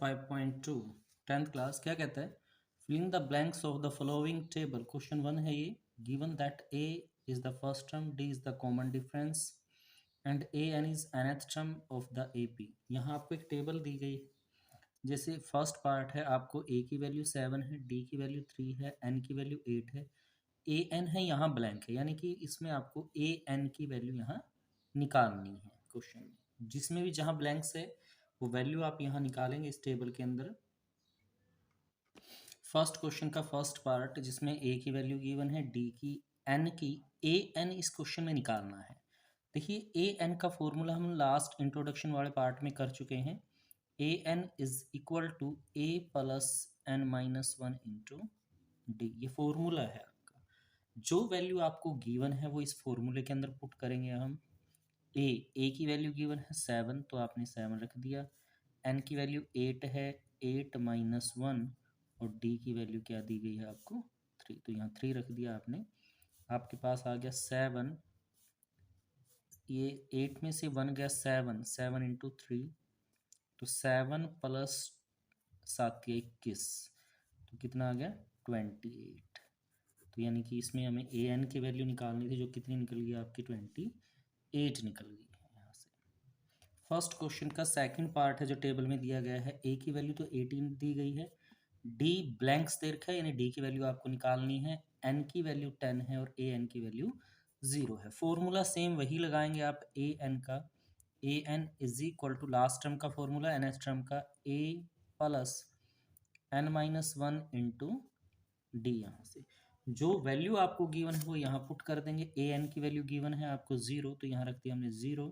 5.2 10th class क्या कहता है? Filling the blanks of the following table. Question 1 है ये। Given that A is the first term, D is the common difference and A N is nth term of the A P. यहाँ आपको एक table दी गई है। जैसे first part है, आपको ए की वैल्यू 7 है, डी की वैल्यू 3 है, एन की वैल्यू 8 है, ए एन है, यहाँ ब्लैंक है, यानी कि इसमें आपको ए एन की वैल्यू यहाँ निकालनी है। क्वेश्चन में जिसमें भी जहाँ ब्लैंक्स है वो वैल्यू आप यहाँ निकालेंगे इस टेबल के अंदर। फर्स्ट क्वेश्चन का फर्स्ट पार्ट जिसमें ए की वैल्यू गिवन है, डी की, एन की, ए एन इस क्वेश्चन में निकालना है। देखिए ए एन का फॉर्मूला हम लास्ट इंट्रोडक्शन वाले पार्ट में कर चुके हैं। A N is equal to A plus N minus one into D, ये फॉर्मूला है आपका। जो वैल्यू आपको गिवन है वो इस फॉर्मूले के अंदर पुट करेंगे हम। ए की वैल्यू गिवन है 7, तो आपने 7 रख दिया। एन की वैल्यू 8 है, 8 माइनस वन, और डी की वैल्यू क्या दी गई है आपको 3, तो यहाँ 3 रख दिया आपने। आपके पास आ गया 7, ये 8 में से 1 गया 7, 7 इंटू 3, तो 7 प्लस 7 या 21, तो कितना आ गया 28। तो यानी कि इसमें हमें ए एन की वैल्यू निकालनी थी, जो कितनी निकल गई आपकी 28 निकल गई है यहाँ से। फर्स्ट क्वेश्चन का सेकंड पार्ट है जो टेबल में दिया गया है। ए की वैल्यू तो 18 दी गई है, डी ब्लैंक्स दे रखा है, यानी डी की वैल्यू आपको निकालनी है, एन की वैल्यू 10 है और ए एन की वैल्यू 0 है। फॉर्मूला सेम वही लगाएंगे आप ए एन का। A N is equal to last term का फॉर्मूला, एन एस टर्म का, A plus N minus one into D. यहाँ से जो वैल्यू आपको गिवन है वो यहाँ पुट कर देंगे। ए एन की वैल्यू गिवन है आपको 0, तो यहाँ रख दिया हमने 0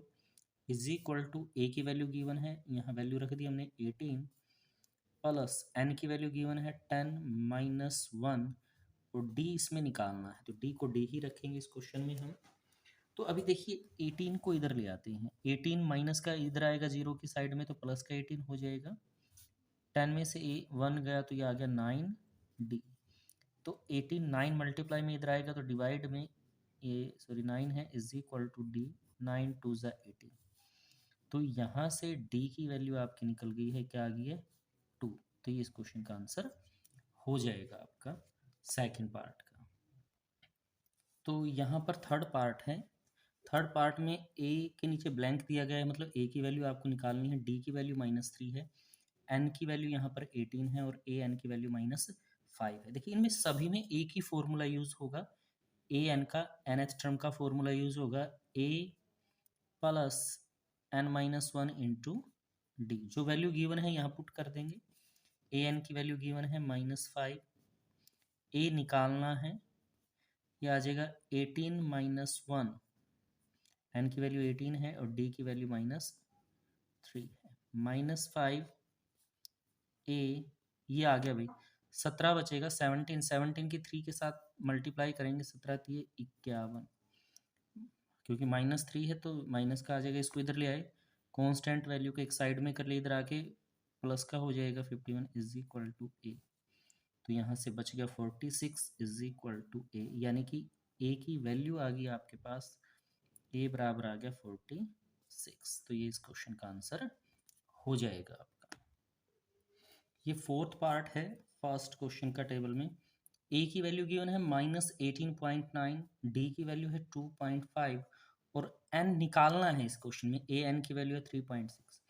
इज इक्वल टू ए की वैल्यू गिवन है, यहाँ वैल्यू रख दी हमने 18, प्लस एन की वैल्यू गिवन है 10 माइनस वन, और डी इसमें निकालना है, तो डी को डी ही रखेंगे इस क्वेश्चन में हम। तो अभी देखिए 18 को इधर ले आते हैं, 18 माइनस का इधर आएगा 0 की साइड में, तो प्लस का 18 हो जाएगा। 10 में से ए 1 गया तो ये आ गया 9 डी, तो 18 9 मल्टीप्लाई में इधर आएगा तो डिवाइड में ये 9 है इज इक्वल टू डी, 9 2 ज़ा 18, तो यहाँ से डी की वैल्यू आपकी निकल गई है, क्या आ गई है 2। तो ये इस क्वेश्चन का आंसर हो जाएगा आपका सेकंड पार्ट का। तो यहाँ पर थर्ड पार्ट है। थर्ड पार्ट में ए के नीचे ब्लैंक दिया गया है, मतलब ए की वैल्यू आपको निकालनी है, डी की वैल्यू -3 है, एन की वैल्यू यहाँ पर 18 है और ए एन की वैल्यू -5 है। देखिए इनमें सभी में एक ही फॉर्मूला यूज होगा। ए एन का nth टर्म का फॉर्मूला यूज होगा A plus N minus one into D. जो वैल्यू गिवन है यहाँ पुट कर देंगे। ए एन की वैल्यू गिवन है -5, ए निकालना है, ये आ जाएगा 18 माइनस वन, एन की वैल्यू 18 है और डी की वैल्यू -3 है, -5 ए, ये आ गया भाई 17 बचेगा, 17 17 की 3 के साथ मल्टीप्लाई करेंगे, 17 3 51, क्योंकि -3 है तो माइनस का आ जाएगा, इसको इधर ले आए, कांस्टेंट वैल्यू को एक साइड में कर ले, इधर आके प्लस का हो जाएगा 51 इज इक्वल टू ए, तो यहाँ से बच गया 46 इज इक्वल टू ए, यानी कि ए की वैल्यू आ गई आपके पास, ए बराबर आ गया 46। तो ये इस क्वेश्चन का आंसर हो जाएगा आपका। ये फोर्थ पार्ट है फर्स्ट क्वेश्चन का टेबल में। ए की वैल्यू गिवन है -18.9, डी की वैल्यू है 2.5 और एन निकालना है इस क्वेश्चन में, ए एन की वैल्यू है 3.6।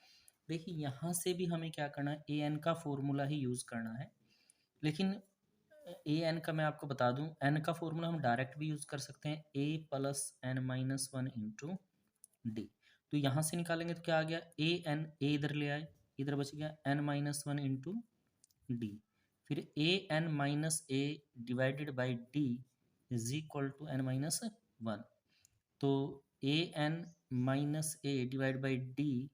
देखिए यहाँ से भी हमें क्या करना है, ए एन का फॉर्मूला ही यूज़ करना है, लेकिन ए एन का मैं आपको बता दूं, एन का फॉर्मूला हम डायरेक्ट भी यूज़ कर सकते हैं, A plus N minus one into D. तो यहाँ से निकालेंगे तो क्या आ गया, ए एन, ए इधर ले आए, इधर बच गया N minus one into D, फिर A N minus A divided by D is equal to N minus one, तो A N minus A divide by D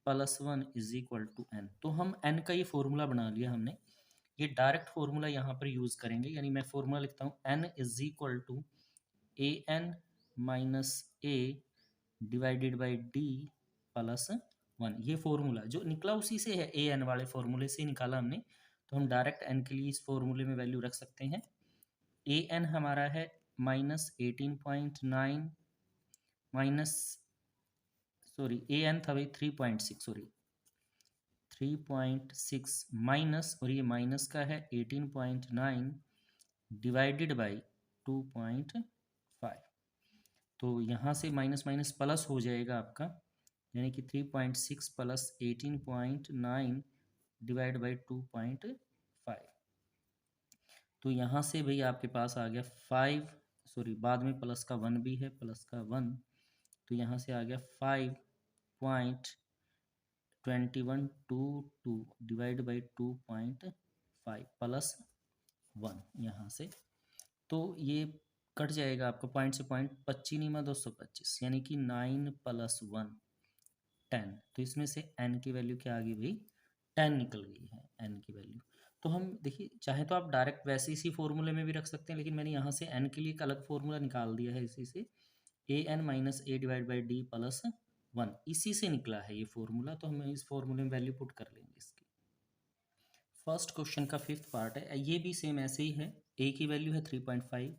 plus one is equal to N. तो हम N का ये formula बना लिया हमने, ये डायरेक्ट फॉर्मूला यहाँ पर यूज़ करेंगे, यानी मैं फॉर्मूला लिखता हूँ N is equal to A N minus A divided by D plus one. ये फॉर्मूला जो निकला उसी से है, ए एन वाले फॉर्मूले से निकाला हमने, तो हम डायरेक्ट एन के लिए इस फॉर्मूले में वैल्यू रख सकते हैं। ए एन हमारा है -18.9 माइनस, सॉरी ए एन था भाई 3.6, सॉरी 3.6 माइनस, और ये माइनस का है 18.9 डिवाइडेड बाई 2.5। तो यहाँ से माइनस माइनस प्लस हो जाएगा आपका, यानी कि 3.6 प्लस 18.9 डिवाइड बाई 2.5। तो यहाँ से भाई आपके पास आ गया 5, सॉरी बाद में प्लस का 1 भी है, प्लस का 1, तो यहाँ से आ गया 5.2122 डिवाइड बाई 2.5 प्लस 1 यहाँ से। तो ये कट जाएगा आपका पॉइंट से पॉइंट, 25×225 यानी कि 9 + 1 10। तो इसमें से n की वैल्यू क्या आ गई भाई, 10 निकल गई है n की वैल्यू। तो हम देखिए, चाहे तो आप डायरेक्ट वैसे इसी फॉर्मूले में भी रख सकते हैं, लेकिन मैंने यहाँ से n के लिए एक अलग फॉर्मूला निकाल दिया है, इसी से an - a divide by d plus 1, इसी से निकला है ये फॉर्मूला। तो हम इस फॉर्मूले में वैल्यू पुट कर लेंगे इसकी। फर्स्ट क्वेश्चन का 5th पार्ट है, ये भी सेम ऐसे ही है। a की वैल्यू है 3.5,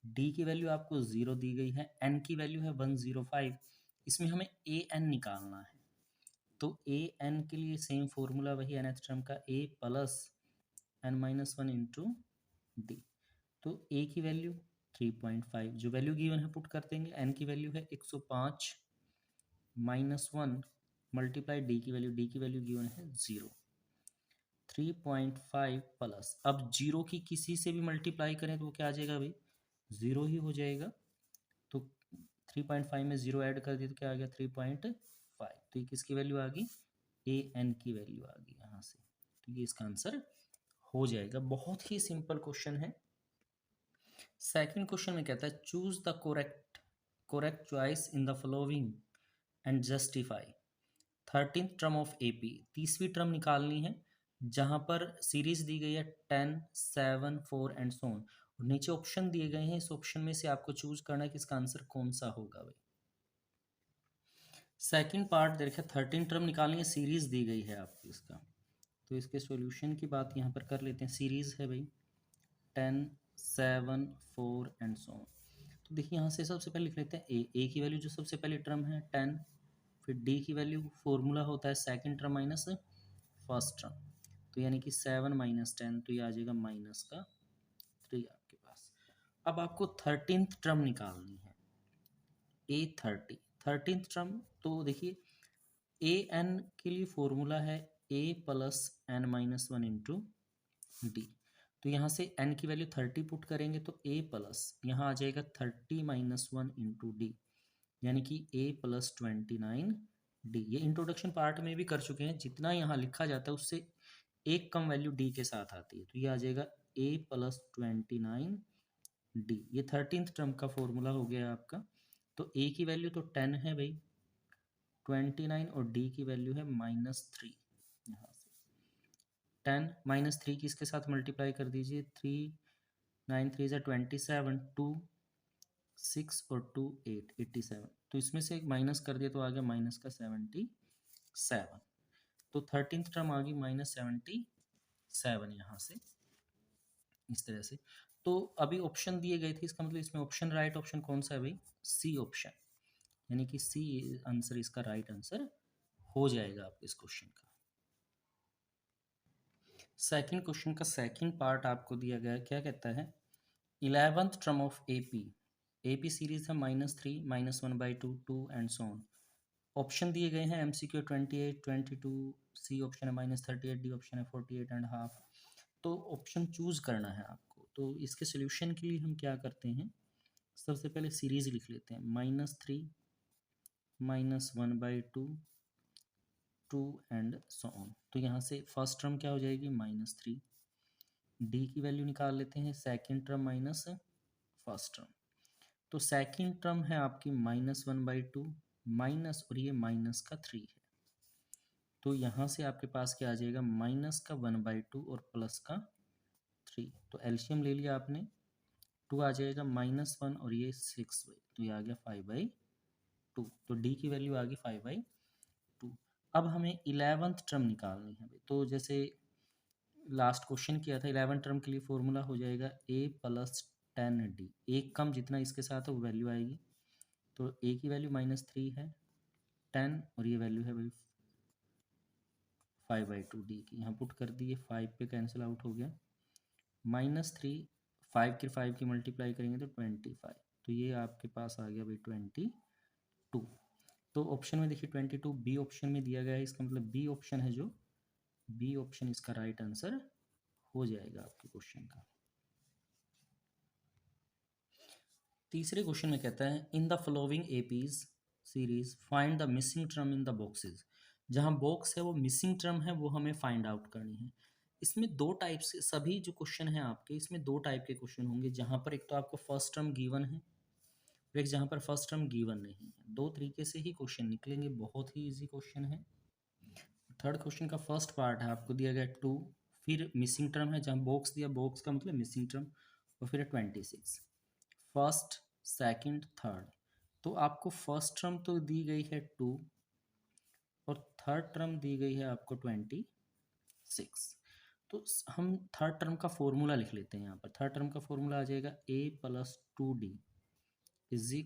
d की वैल्यू आपको 0 दी गई है, n की वैल्यू है 105। इसमें हमें a n निकालना है। तो a n के लिए सेम फॉर्मूला वही nth टर्म का, a plus n - 1 into D. तो a की वैल्यू 3.5, जो वैल्यू गिवन है पुट कर देंगे। n की वैल्यू है 105 - 1 मल्टीप्लाई d की वैल्यू गिवन है 0। 3.5 प्लस, अब 0 की किसी से भी मल्टीप्लाई करें तो वो क्या आ जाएगा भाई, 0 ही हो जाएगा। तो 3.5 में 0 ऐड कर दिया तो क्या आ गया 3.5। तो ये किसकी वैल्यू आ गई, ए एन की वैल्यू आ गई यहाँ से। तो ये इसका आंसर हो जाएगा। बहुत ही सिंपल क्वेश्चन है। सेकंड क्वेश्चन में कहता है choose the correct choice in the following and justify 13th term of AP. तीसरी टर्म निकालनी है जहां पर सीरीज दी गई है 10, 7, 4 एंड सो ऑन, और नीचे ऑप्शन दिए गए हैं। इस ऑप्शन में से आपको चूज करना है कि इसका आंसर कौन सा होगा भाई। सेकंड पार्ट देखिए, 13 टर्म निकालनी है, सीरीज दी गई है आपको इसका। तो इसके सॉल्यूशन की बात यहाँ पर कर लेते हैं। सीरीज है भाई 10, 7, 4 एंड सो ऑन। तो देखिए यहाँ से सबसे पहले लिख लेते हैं ए की वैल्यू जो सबसे पहले टर्म है 10, फिर डी की वैल्यू फॉर्मूला होता है second term minus first term, तो यानी कि 7 - 10, तो ये आ जाएगा माइनस का 3 आपके पास। अब आपको 13th टर्म निकालनी है, A30 13th टर्म। तो देखिए ए एन के लिए फॉर्मूला है a plus n - 1 into D. तो यहाँ से n की वैल्यू 30 पुट करेंगे तो a प्लस यहाँ आ जाएगा 30 - 1 इंटू डी, यानी कि a प्लस 29 डी। ये इंट्रोडक्शन पार्ट में भी कर चुके हैं। जितना यहाँ लिखा जाता है उससे एक कम वैल्यू डी के साथ आती है, तो ये आ जाएगा a प्लस 29 डी। ये 13th टर्म का फॉर्मूला हो गया आपका। तो a की वैल्यू तो 10 है भाई, 29, और डी की वैल्यू है -3। यहाँ से 10 -3 किसके साथ मल्टीप्लाई कर दीजिए, 3 9 3 ज़ा 27, 2 6 और 2 8 87। तो इसमें से एक माइनस कर दिया तो आ गया माइनस का 77। तो 13th टर्म आ गई -77 यहाँ से, इस तरह से। तो अभी ऑप्शन दिए गए थे, इसका मतलब इसमें ऑप्शन राइट ऑप्शन कौन सा है भाई, सी ऑप्शन, यानी कि सी आंसर इसका राइट आंसर हो जाएगा आपको इस क्वेश्चन का। सेकंड क्वेश्चन का सेकंड पार्ट आपको दिया गया है, क्या कहता है 11th term of AP series है -3 -1/2 2 एंड सो ऑन। ऑप्शन दिए गए हैं MCQ 28 22, सी ऑप्शन है -38, डी ऑप्शन है 48 एंड हाफ। तो ऑप्शन चूज करना है आपको। तो इसके सोल्यूशन के लिए हम क्या करते हैं, सबसे पहले सीरीज लिख लेते हैं -3 -1/2 2 एंड सो ऑन। तो यहाँ से फर्स्ट टर्म क्या हो जाएगी -3, डी की वैल्यू निकाल लेते हैं second term minus first term. तो सेकंड टर्म है आपकी -1/2 माइनस, और ये माइनस का 3 है। तो यहाँ से आपके पास क्या आ जाएगा, माइनस का 1/2 और प्लस का 3। तो एलसीएम ले लिया आपने, 2 आ जाएगा -1 और ये 6, तो ये आ गया 5/2। तो डी की वैल्यू आ गई 5/2। अब हमें 11th टर्म निकालनी है। तो जैसे लास्ट क्वेश्चन किया था, 11 टर्म के लिए फॉर्मूला हो जाएगा a प्लस 10d। एक कम जितना इसके साथ है वो वैल्यू आएगी। तो a की वैल्यू -3 है, 10, और ये वैल्यू है भाई 5/2 की यहाँ पुट कर दिए, 5 पे कैंसिल आउट हो गया, -3 5 के 5 की मल्टीप्लाई करेंगे तो 25, तो ये आपके पास आ गया भाई 22। तो ऑप्शन में देखिए 22 बी ऑप्शन में दिया गया है, इसका मतलब बी ऑप्शन है जो बी ऑप्शन इसका राइट आंसर हो जाएगा आपके क्वेश्चन का। तीसरे क्वेश्चन में कहता है in the following APs series find the missing term in the boxes. जहां बॉक्स है वो मिसिंग टर्म है, वो हमें फाइंड आउट करनी है। इसमें दो टाइप से सभी जो क्वेश्चन है आपके, इसमें दो टाइप के क्वेश्चन होंगे, जहां पर एक तो आपको फर्स्ट टर्म गिवन है और एक जहां पर फर्स्ट टर्म गिवन नहीं है। दो तरीके से ही क्वेश्चन निकलेंगे, बहुत ही इजी क्वेश्चन है। थर्ड क्वेश्चन का फर्स्ट पार्ट है, आपको दिया गया 2, फिर मिसिंग टर्म है, जहां बॉक्स दिया, बॉक्स का मतलब मिसिंग टर्म, और फिर 26। फर्स्ट सेकंड थर्ड, तो आपको फर्स्ट टर्म तो दी गई है 2 और थर्ड टर्म दी गई है आपको 26। तो हम थर्ड टर्म का फॉर्मूला लिख लेते हैं। यहाँ पर थर्ड टर्म का फॉर्मूला आ जाएगा a + 2d =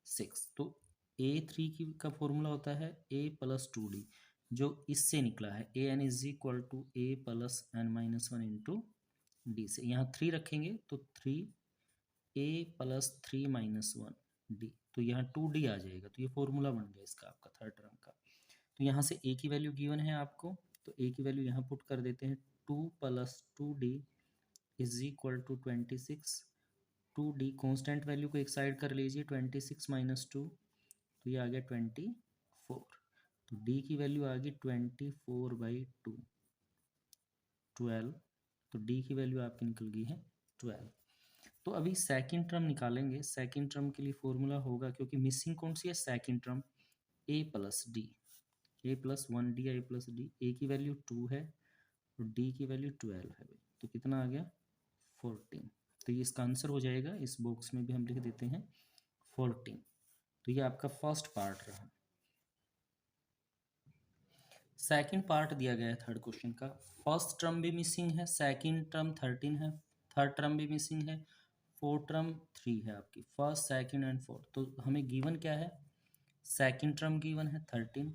26। तो a3 की का फॉर्मूला होता है a + 2d, जो इससे निकला है an = a + n-1 × d से। यहाँ 3 रखेंगे तो 3a + 3-1 d, तो यहाँ 2d आ जाएगा। तो ये फॉर्मूला बन गया इसका आपका थर्ड टर्म का। तो यहाँ से a की वैल्यू गिवन है आपको, तो a की वैल्यू यहाँ पुट कर देते हैं, 2 + 2d = 26। 2d कॉन्स्टेंट वैल्यू को एक साइड कर लीजिए, 26 - 2, तो ये आ गया 24। तो d की वैल्यू आ गई 24/2, 12। तो d की वैल्यू आपकी निकल गई है 12। तो अभी सेकंड टर्म निकालेंगे। सेकंड टर्म के लिए फॉर्मूला होगा, क्योंकि मिसिंग कौन सी है, second term, a + d, a + 1d a + d। a की वैल्यू 2 है और d की वैल्यू 12 है भाई, तो कितना आ गया 14। तो ये इसका आंसर हो जाएगा, इस बॉक्स में भी हम लिख देते हैं 14। तो ये आपका फर्स्ट पार्ट रहा। सेकंड पार्ट दिया गया है थर्ड क्वेश्चन का, फर्स्ट टर्म भी मिसिंग है, सेकंड टर्म 13 है, थर्ड टर्म भी मिसिंग है, फोर्थ टर्म 3 है आपकी, फर्स्ट सेकंड एंड फोर्थ। तो हमें गिवन क्या है, सेकंड टर्म गिवन है 13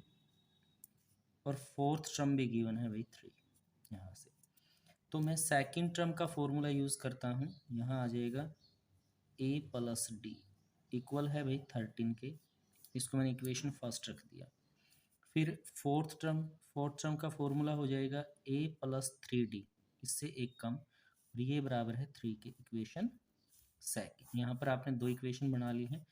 और फोर्थ टर्म भी गिवन है भाई 3 यहाँ से। तो मैं सेकंड टर्म का फॉर्मूला यूज़ करता हूँ, यहाँ आ जाएगा a + d इक्वल है भाई 13 के, इसको मैंने इक्वेशन फर्स्ट रख दिया। फिर फोर्थ टर्म का फॉर्मूला हो जाएगा a + 3d, इससे एक कम, और ये बराबर है 3 के, इक्वेशन सेकंड। यहाँ पर आपने दो इक्वेशन बना ली हैं।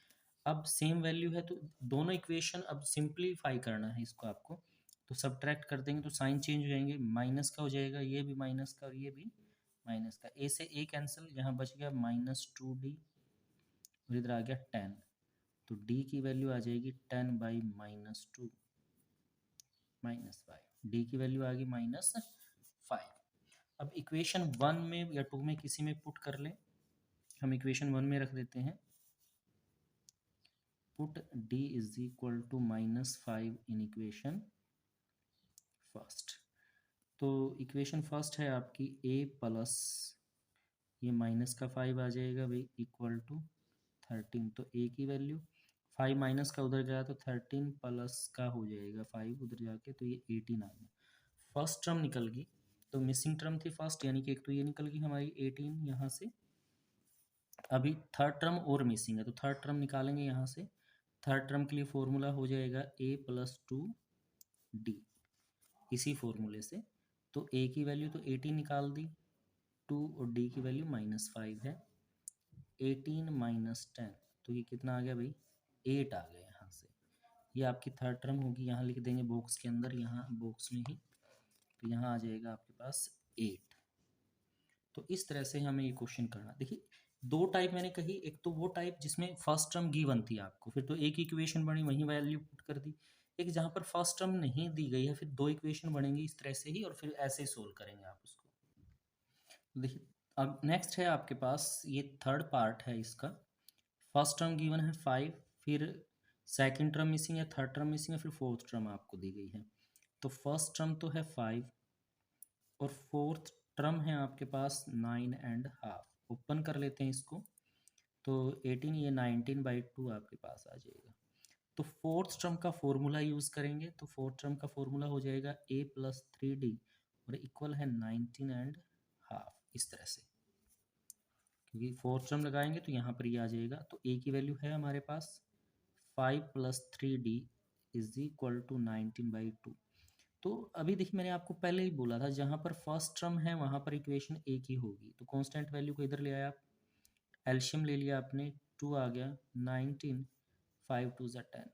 अब सेम वैल्यू है तो दोनों इक्वेशन अब सिंप्लीफाई करना है इसको आपको, तो सब्ट्रैक्ट कर देंगे तो साइन चेंज हो जाएंगे, माइनस का हो जाएगा, ये भी माइनस का और ये भी माइनस का, a से a कैंसिल, यहाँ बच गया -2d और इधर आ गया 10। तो d की वैल्यू आ जाएगी 10/-2 -5, d की वैल्यू आ गई -5। अब इक्वेशन 1 में या 2 में किसी में पुट कर लें, हम इक्वेशन 1 में रख देते हैं, पुट d = -5 इन इक्वेशन फर्स्ट। तो इक्वेशन फर्स्ट है आपकी a + ये माइनस का 5 आ जाएगा भाई = 13। तो a की वैल्यू 5 माइनस का उधर गया तो 13 प्लस का हो जाएगा 5 उधर जाके, तो ये 18 आ गया। फर्स्ट टर्म निकल गई, तो मिसिंग टर्म थी फर्स्ट, यानी कि एक तो ये निकल गई हमारी 18 यहाँ से। अभी थर्ड टर्म और मिसिंग है, तो थर्ड टर्म निकालेंगे यहाँ से। थर्ड टर्म के लिए फॉर्मूला हो जाएगा a + 2d, इसी फॉर्मूले से। तो a की वैल्यू तो 18 निकाल दी, 2 और d की वैल्यू -5 है, 18 - 10, तो ये कितना आ गया भाई 8 आ गया यहाँ से। ये आपकी थर्ड टर्म होगी, यहाँ लिख देंगे बॉक्स के अंदर, यहाँ बॉक्स में ही, तो यहाँ आ जाएगा आपके पास 8। तो इस तरह से हमें ये क्वेश्चन करना। देखिए दो टाइप मैंने कही, एक तो वो टाइप जिसमें फर्स्ट टर्म गिवन थी आपको, फिर तो एक इक्वेशन बनी वहीं वैल्यू पुट कर दी। एक जहाँ पर फर्स्ट टर्म नहीं दी गई है, फिर दो इक्वेशन बनेंगी इस तरह से ही, और फिर ऐसे ही सोल्व करेंगे आप उसको। देखिए अब नेक्स्ट है आपके पास, ये थर्ड पार्ट है इसका। फर्स्ट टर्म गिवन है 5, फिर सेकंड टर्म मिसिंग है, थर्ड टर्म मिसिंग है, फिर फोर्थ टर्म आपको दी गई है। तो फर्स्ट टर्म तो है 5 और फोर्थ टर्म है आपके पास 9.5। ओपन कर लेते हैं इसको, तो 18 ये 19/2 आपके पास आ जाएगा। तो फोर्थ टर्म का फॉर्मूला यूज़ करेंगे, तो फोर्थ टर्म का फॉर्मूला हो जाएगा a प्लस 3d और इक्वल है 19 एंड हाफ, इस तरह से, क्योंकि फोर्थ टर्म लगाएंगे तो यहाँ पर ये आ जाएगा। तो a की वैल्यू है हमारे पास 5 plus 3d is equal to 19/2। तो अभी देखिए मैंने आपको पहले ही बोला था, जहाँ पर फर्स्ट टर्म है वहाँ पर इक्वेशन एक ही होगी, तो कांस्टेंट वैल्यू को इधर ले आया आप, एल्शियम ले लिया आपने, 2 आ गया, 19, 5 2 ज़ा 10,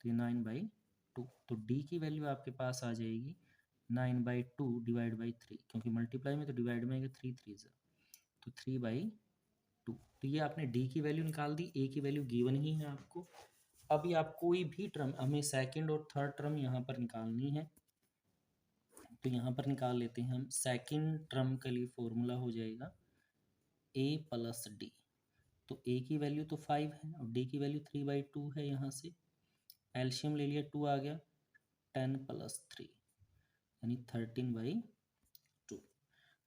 तो ये 9/2। तो डी की वैल्यू आपके पास आ जाएगी 9/2 डिवाइड बाई 3, क्योंकि मल्टीप्लाई में तो डिवाइड में आएगा 3 3 ज़ा, तो 3/2। तो ये आपने डी की वैल्यू निकाल दी, ए की वैल्यू गिवन ही है आपको। अभी आप कोई भी टर्म, हमें सेकंड और थर्ड टर्म यहाँ पर निकालनी है, तो यहाँ पर निकाल लेते हैं हम। सेकंड टर्म के लिए फॉर्मूला हो जाएगा a प्लस डी, तो a की वैल्यू तो 5 है और d की वैल्यू 3/2 है। यहाँ से एल्शियम ले लिया, 2 आ गया, 10 प्लस 3 यानी 13/2,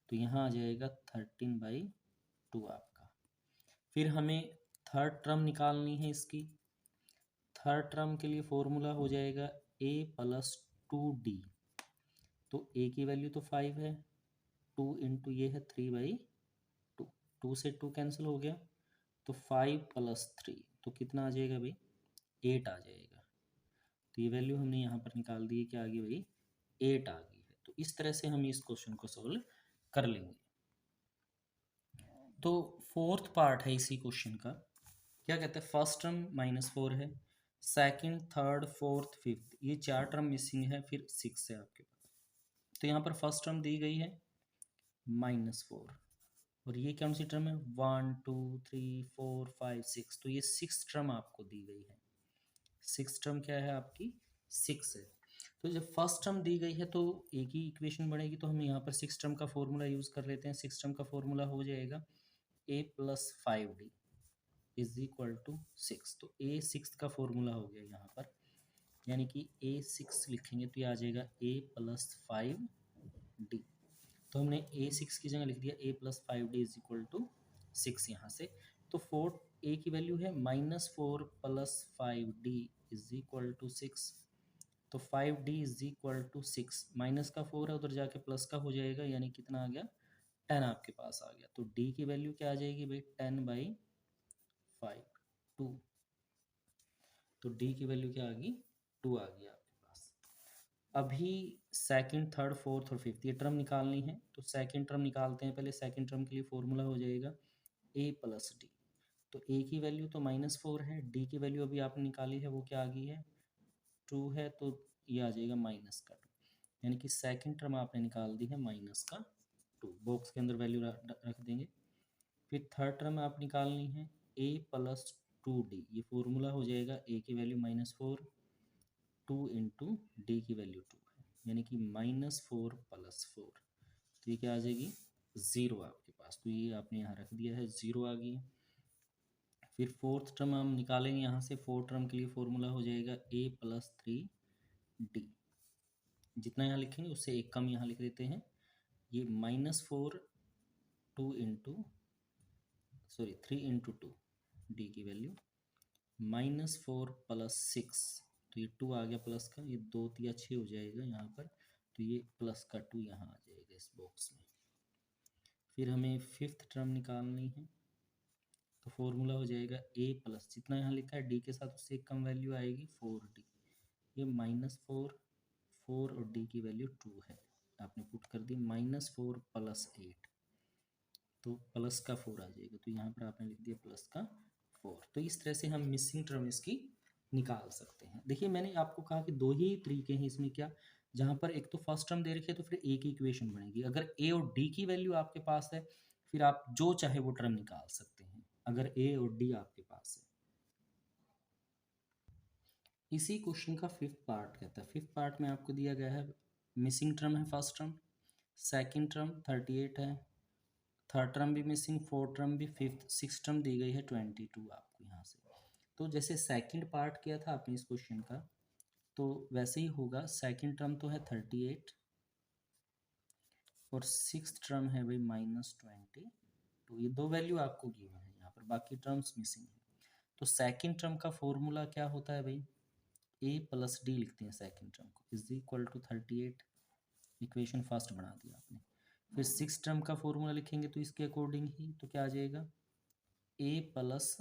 तो यहाँ आ जाएगा 13/2 आपका। फिर हमें थर्ड टर्म निकालनी है इसकी, थर्ड टर्म के लिए फॉर्मूला हो जाएगा a प्लस 2d, तो a की वैल्यू तो 5 है, 2 इंटू ये है 3/2, 2 से 2 कैंसिल हो गया, तो 5 प्लस 3, तो कितना आ जाएगा भाई, 8 आ जाएगा। तो ये वैल्यू हमने यहाँ पर निकाल दी है, क्या आ गई भाई, 8 आ गई है। तो इस तरह से हम इस क्वेश्चन को सॉल्व कर लेंगे। तो फोर्थ पार्ट है इसी क्वेश्चन का, क्या कहते हैं, फर्स्ट टर्म -4 है, सेकंड थर्ड फोर्थ फिफ्थ ये 4 टर्म मिसिंग है, फिर 6 है आपके पास। तो यहाँ पर फर्स्ट टर्म दी गई है -4, और ये कौन सी टर्म है, 1 2 3 4 5 6, तो ये 6 टर्म आपको दी गई है। 6 टर्म क्या है आपकी, 6 है। तो जब फर्स्ट टर्म दी गई है तो एक ही इक्वेशन बनेगी, तो हम यहाँ पर 6 टर्म का फॉर्मूला यूज़ कर लेते हैं। 6 टर्म का फॉर्मूला हो जाएगा a plus 5d is equal to 6, तो a 6 का फॉर्मूला हो गया यहाँ पर, यानी कि a 6 लिखेंगे तो ये आ जाएगा a प्लस 5d। तो हमने a 6 की जगह लिख दिया a plus 5d is equal to 6 यहाँ से। तो फोर्थ a की वैल्यू है -4 plus 5d is equal to 6, तो 5d is equal to 6, minus का 4 है उधर जाके प्लस का हो जाएगा, यानी कितना आ गया, 10 आपके पास आ गया। तो d की वैल्यू क्या आ जाएगी भाई, 10/5 2, तो d की वैल्यू क्या आ गई, 2 आ गई आपके पास। अभी सेकंड थर्ड फोर्थ और फिफ्थ ये टर्म निकालनी है, तो सेकंड टर्म निकालते हैं पहले। सेकंड टर्म के लिए फॉर्मूला हो जाएगा a प्लस डी, तो a की वैल्यू तो -4 है, d की वैल्यू अभी आपने निकाली है वो क्या आ गई है, 2 है, तो ये आ जाएगा -2, यानी कि सेकंड टर्म आपने निकाल दी है -2, बॉक्स के अंदर वैल्यू रख देंगे। फिर थर्ड टर्म आप निकालनी है a प्लस 2d, ये फॉर्मूला हो जाएगा a की वैल्यू -4, 2 इंटू डी की वैल्यू 2 है, यानी कि -4 प्लस 4, तो ये क्या आ जाएगी, 0 आपके पास। तो ये आपने यहाँ रख दिया है, 0 आ गई है। फिर फोर्थ टर्म हम निकालेंगे यहाँ से, फोर्थ टर्म के लिए फॉर्मूला हो जाएगा a प्लस 3d, जितना यहाँ लिखेंगे उससे एक कम यहाँ लिख देते हैं, ये -4 2 इंटू सॉरी 3 इंटू 2, डी की वैल्यू -4 प्लस 6, तो ये 2 आ गया प्लस का, ये 2 या 6 हो जाएगा यहाँ पर, तो ये प्लस का 2 यहाँ आ जाएगा इस बॉक्स में। फिर हमें फिफ्थ टर्म निकालनी है, तो फॉर्मूला हो जाएगा a प्लस, जितना यहाँ लिखा है d के साथ उससे एक कम वैल्यू आएगी 4d, ये -4 4 और d की वैल्यू 2 है, आपने पुट कर दी -4 प्लस 8, तो प्लस का 4 आ जाएगा, तो यहाँ पर आपने लिख दिया प्लस का 4। तो इस तरह से हम मिसिंग टर्म इसकी निकाल सकते हैं। देखिए मैंने आपको कहा कि दो ही तरीके हैं इसमें, क्या, जहाँ पर एक तो फर्स्ट टर्म दे रखी है तो फिर ए की इक्वेशन बनेगी, अगर ए और डी की वैल्यू आपके पास है फिर आप जो चाहे वो टर्म निकाल सकते हैं, अगर ए और डी आपके पास है। इसी क्वेश्चन का फिफ्थ पार्ट कहता है, फिफ्थ पार्ट में आपको दिया गया है मिसिंग टर्म है फर्स्ट टर्म, सेकेंड टर्म 38 है, थर्ड टर्म भी मिसिंग, फोर्थ टर्म भी, फिफ्थ सिक्स टर्म दी गई है 22 आपको यहाँ से। तो जैसे सेकंड पार्ट किया था आपने इस क्वेश्चन का, तो वैसे ही होगा। सेकंड टर्म तो है 38 और सिक्स टर्म है भाई -20, तो ये दो वैल्यू आपको गिवन है यहाँ पर, बाकी टर्म्स मिसिंग है। तो सेकंड टर्म का फॉर्मूला क्या होता है भाई, ए प्लस डी लिखते हैं सेकंड टर्म को, is equal to 38, equation first बना दिया आपने। फिर सिक्स टर्म का फॉर्मूला लिखेंगे तो इसके अकॉर्डिंग ही तो क्या आ जाएगा, ए प्लस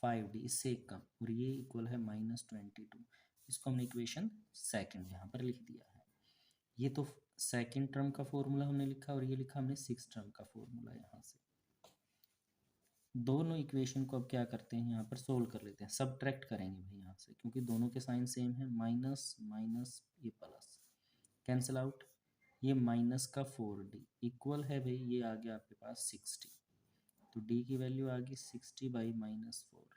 5d, इससे एक कम, और ये इक्वल है -22। इसको हमने इक्वेशन सेकंड यहाँ पर लिख दिया है। ये तो सेकंड टर्म का फॉर्मूला हमने लिखा, और ये लिखा हमने सिक्स टर्म का फॉर्मूला। यहाँ से दोनों इक्वेशन को अब क्या करते हैं, यहाँ पर सोल्व कर लेते हैं, सब्ट्रैक्ट करेंगे भाई यहाँ से, क्योंकि दोनों के साइन सेम है, माइनस माइनस ये प्लस, कैंसिल आउट, ये माइनस का 4d इक्वल है भाई, ये आ गया आपके पास 60। तो d की वैल्यू आ गई 60/-4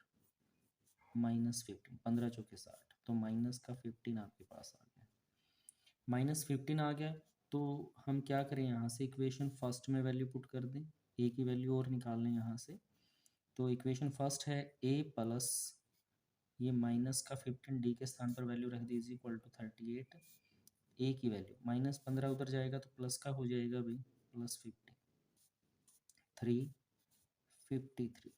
-15, 15 चौके 60, तो माइनस का 15 आपके पास आ गया, -15 आ गया। तो हम क्या करें, यहाँ से इक्वेशन फर्स्ट में वैल्यू पुट कर दें, ए की वैल्यू और निकाल लें यहाँ से। तो इक्वेशन फर्स्ट है ए प्लस ये माइनस का 15 डी के स्थान पर वैल्यू रख दी, इज इक्वल टू 38, ए की वैल्यू -15 उधर जाएगा तो प्लस का हो जाएगा भाई, +50, 353।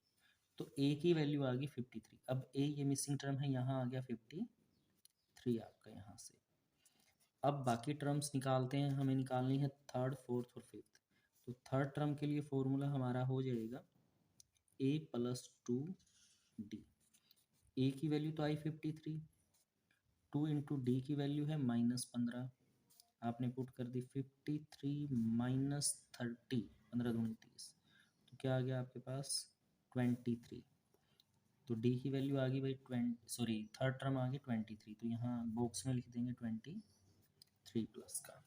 तो ए की वैल्यू आ गई 53। अब ए ये मिसिंग टर्म है, यहाँ आ गया 53 आपका यहाँ से। अब बाकी टर्म्स निकालते हैं, हमें निकालनी है थर्ड, फोर्थ और फिफ्थ। तो थर्ड टर्म के लिए फॉर्मूला हमारा हो जाएगा ए प्लस 2d। ए की वैल्यू तो आई 53, 2 इंटू डी की वैल्यू है -15, आपने पुट कर दी 53 माइनस 30, 15 दूनी 30, तो क्या आ गया आपके पास 23। तो डी की वैल्यू आ गई भाई थर्ड टर्म आ गई 23, तो यहाँ बॉक्स में लिख देंगे 23 प्लस का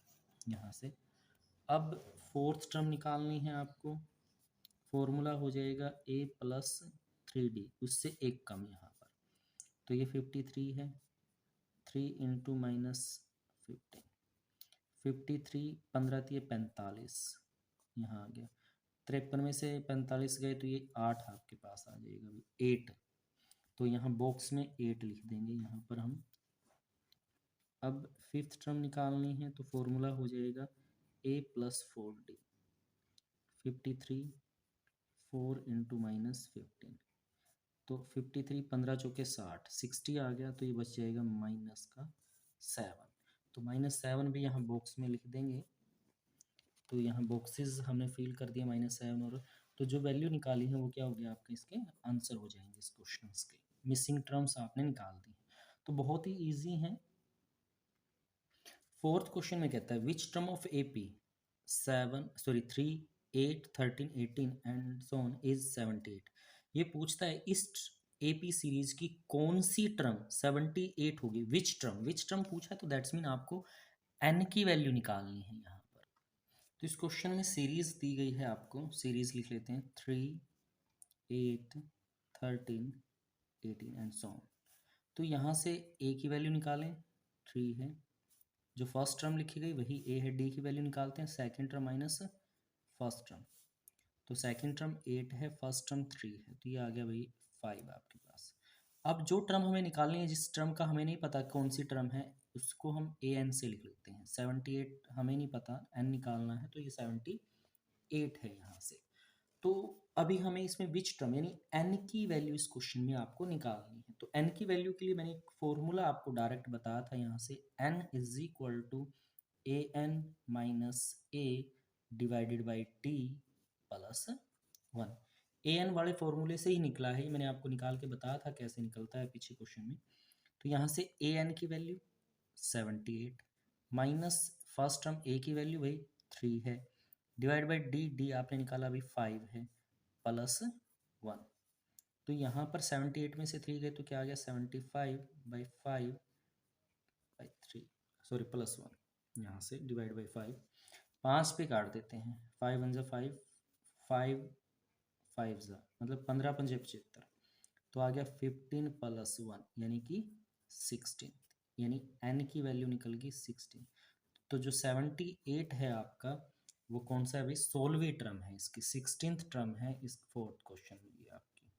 यहाँ से। अब फोर्थ टर्म निकालनी है आपको, फॉर्मूला हो जाएगा ए प्लस 3d, उससे एक कम यहाँ पर, तो ये 53 है, 3 इंटू -15, 53, 15 थी 45, यहाँ आ गया 53 में से 45 गए तो ये 8 आपके पास आ जाएगा, 8। तो यहाँ बॉक्स में 8 लिख देंगे यहाँ पर हम। अब फिफ्थ टर्म निकालनी है, तो फॉर्मूला हो जाएगा ए प्लस 4d, 53, 4 इंटू -15, तो 53, 15 चौके 60, 60 आ गया, तो ये बच जाएगा -7। तो -7 भी यहाँ बॉक्स में लिख देंगे। तो यहाँ बॉक्सेस हमने फिल कर दिया -7, और तो जो वैल्यू निकाली है वो क्या हो गया आपका, इसके आंसर हो जाएंगे इस क्वेश्चन के। मिसिंग टर्म्स आपने निकाल दी, तो बहुत ही ईजी है। फोर्थ क्वेश्चन में कहता है which term of AP 3, 8, 13, 18 and so on is 78। ये पूछता है इस AP सीरीज की कौन सी टर्म 78 होगी, विच टर्म पूछा है, तो दैट्स मीन आपको n की वैल्यू निकालनी है यहाँ पर। तो इस क्वेश्चन में सीरीज दी गई है आपको, सीरीज लिख लेते हैं 3, 8, 13, 18 एंड सो ऑन। तो यहाँ से a की वैल्यू निकालें, 3 है, जो फर्स्ट टर्म लिखी गई वही a है, d की वैल्यू निकालते हैं, second term minus first term, तो सेकंड टर्म 8 है, फर्स्ट टर्म 3 है, तो ये आ गया भाई 5 आपके पास। अब जो टर्म हमें निकालनी है, जिस टर्म का हमें नहीं पता कौन सी टर्म है, उसको हम an से लिख लेते हैं। 78 हमें नहीं पता, n निकालना है, तो ये 78 है यहाँ से। तो अभी हमें इसमें विच टर्म यानी n की वैल्यू इस क्वेश्चन में आपको निकालनी है। तो n की वैल्यू के लिए मैंने एक फॉर्मूला आपको डायरेक्ट बताया था, यहाँ से n is equal to an minus a divided by t plus 1। an वाले फॉर्मूले से ही निकला है, मैंने आपको निकाल के बताया था कैसे निकलता है पीछे क्वेश्चन में। तो यहाँ से an की value 78 minus first term a की वैल्यू भाई 3 है, डिवाइड बाई डी आपने निकाला अभी 5 है, प्लस 1। तो यहाँ पर 78 में से 3 गए तो क्या आ गया 75/5/3 प्लस 1, यहाँ से डिवाइड बाई 5, 5 पे काट देते हैं, 5 1 5, 5 5 मतलब 15 पंजे 75, तो आ गया 15 प्लस 1 यानी कि 16, यानी n की वैल्यू निकल गई 16। तो जो 78 है आपका वो कौन सा है भाई, 16वीं टर्म है, इसकी 16th टर्म है इस फोर्थ क्वेश्चन में ये आपकी।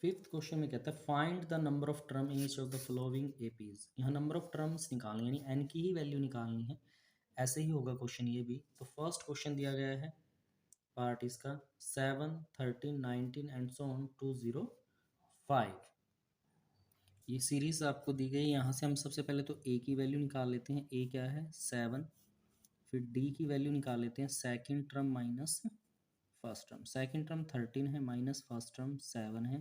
फिफ्थ क्वेश्चन में कहता है find the number of term in each of the following APs. यहाँ नंबर ऑफ टर्म्स निकालनी यानी n की ही वैल्यू निकालनी है, ऐसे ही होगा क्वेश्चन ये भी। तो फर्स्ट क्वेश्चन दिया गया है पार्ट इसका 7, 13, 19 एंड सो ऑन 205। ये सीरीज आपको दी गई। यहाँ से हम सबसे पहले तो ए की वैल्यू निकाल लेते हैं। ए क्या है 7, फिर डी की वैल्यू निकाल लेते हैं, second term minus first term. Second term 13 है माइनस फर्स्ट टर्म 7 है,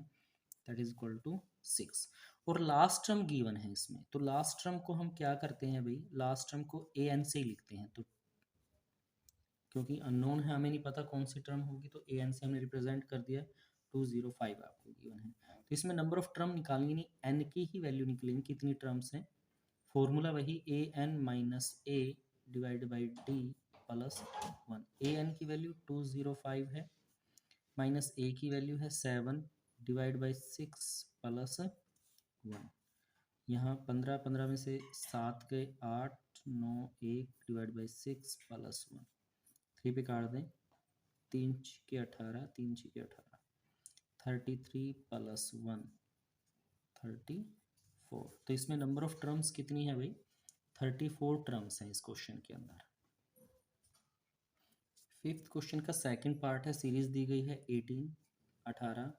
दैट इज इक्वल टू 6। और लास्ट टर्म गिवन है इसमें, तो लास्ट टर्म को हम क्या करते हैं भाई, लास्ट टर्म को ए एन से ही लिखते हैं। तो क्योंकि अननोन है, हमें नहीं पता कौन सी टर्म होगी, तो ए एन से हमने रिप्रेजेंट कर दिया। 205 आपको गिवन है। तो इसमें नंबर ऑफ टर्म निकालेंगे नहीं, एन की ही वैल्यू निकलेंगी कितनी टर्म्स हैं। फॉर्मूला वही A N minus A divide by D plus 1। A N की वैल्यू 205 है, माइनस ए की वैल्यू है 7 डिवाइड बाई 6 प्लस 1। यहाँ 15 15 में से 7 गए 8, 9 1 डिवाइड बाई 6 प्लस 1। 3 पे काट दें, 3 के 18, 3 के 18, 33 प्लस 1 34। तो इसमें नंबर ऑफ टर्म्स कितनी है भाई, 34 टर्म्स हैं इस क्वेश्चन के अंदर। फिफ्थ क्वेश्चन का सेकंड पार्ट है। सीरीज दी गई है 18, 18,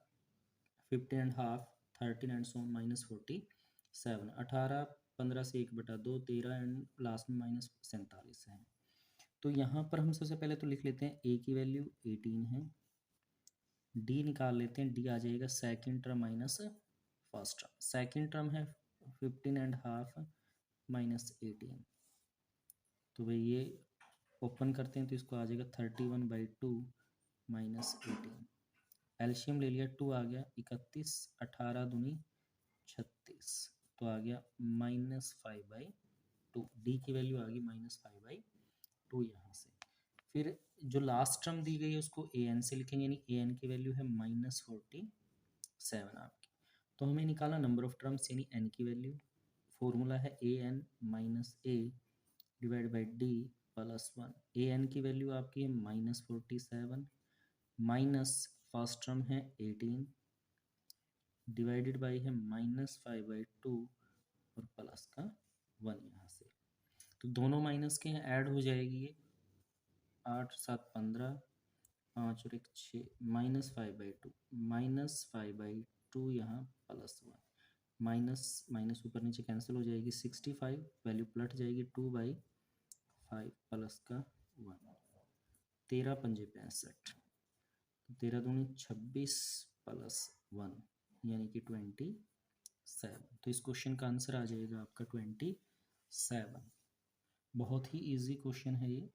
15 and half, 13 and so minus 47। 18 15 से 1/2 13 एंड लास्ट में माइनस 47 है। तो यहाँ पर हम सबसे पहले तो लिख लेते हैं ए की वैल्यू 18 है, डी निकाल लेते हैं, डी आ जाएगा second term minus first term. Second term है 15 एंड हाफ माइनस 18, तो भाई ये ओपन करते हैं तो इसको आ जाएगा 31/2 माइनस 18। एलसीएम ले लिया, 2 आ गया 31, 18 दूनी 36, तो आ गया -5/2। डी की वैल्यू आ गई -5/2 यहाँ से। फिर जो लास्ट टर्म दी गई है उसको ए एन से लिखेंगे, यानी ए एन की वैल्यू है -47 आपकी। तो हमें निकाला नंबर ऑफ टर्म्स यानी एन की वैल्यू। फॉर्मूला है A N minus A divide by D plus 1। A N की वैल्यू आपकी है -47 माइनस फर्स्ट टर्म है 18 डिवाइडेड बाई है -5/2 और प्लस का 1 यहाँ से। तो दोनों माइनस के हैं, ऐड हो जाएगी ये 8 7 15, 5 और 1 6, -5/2 -5/2 यहाँ प्लस 1, माइनस माइनस ऊपर नीचे कैंसिल हो जाएगी, 65 वैल्यू पलट जाएगी 2/5 प्लस का 1, 13 पंजे 65, 13 दूनी 26 प्लस 1 यानी कि 27। तो इस क्वेश्चन का आंसर आ जाएगा आपका 27। बहुत ही इजी क्वेश्चन है ये।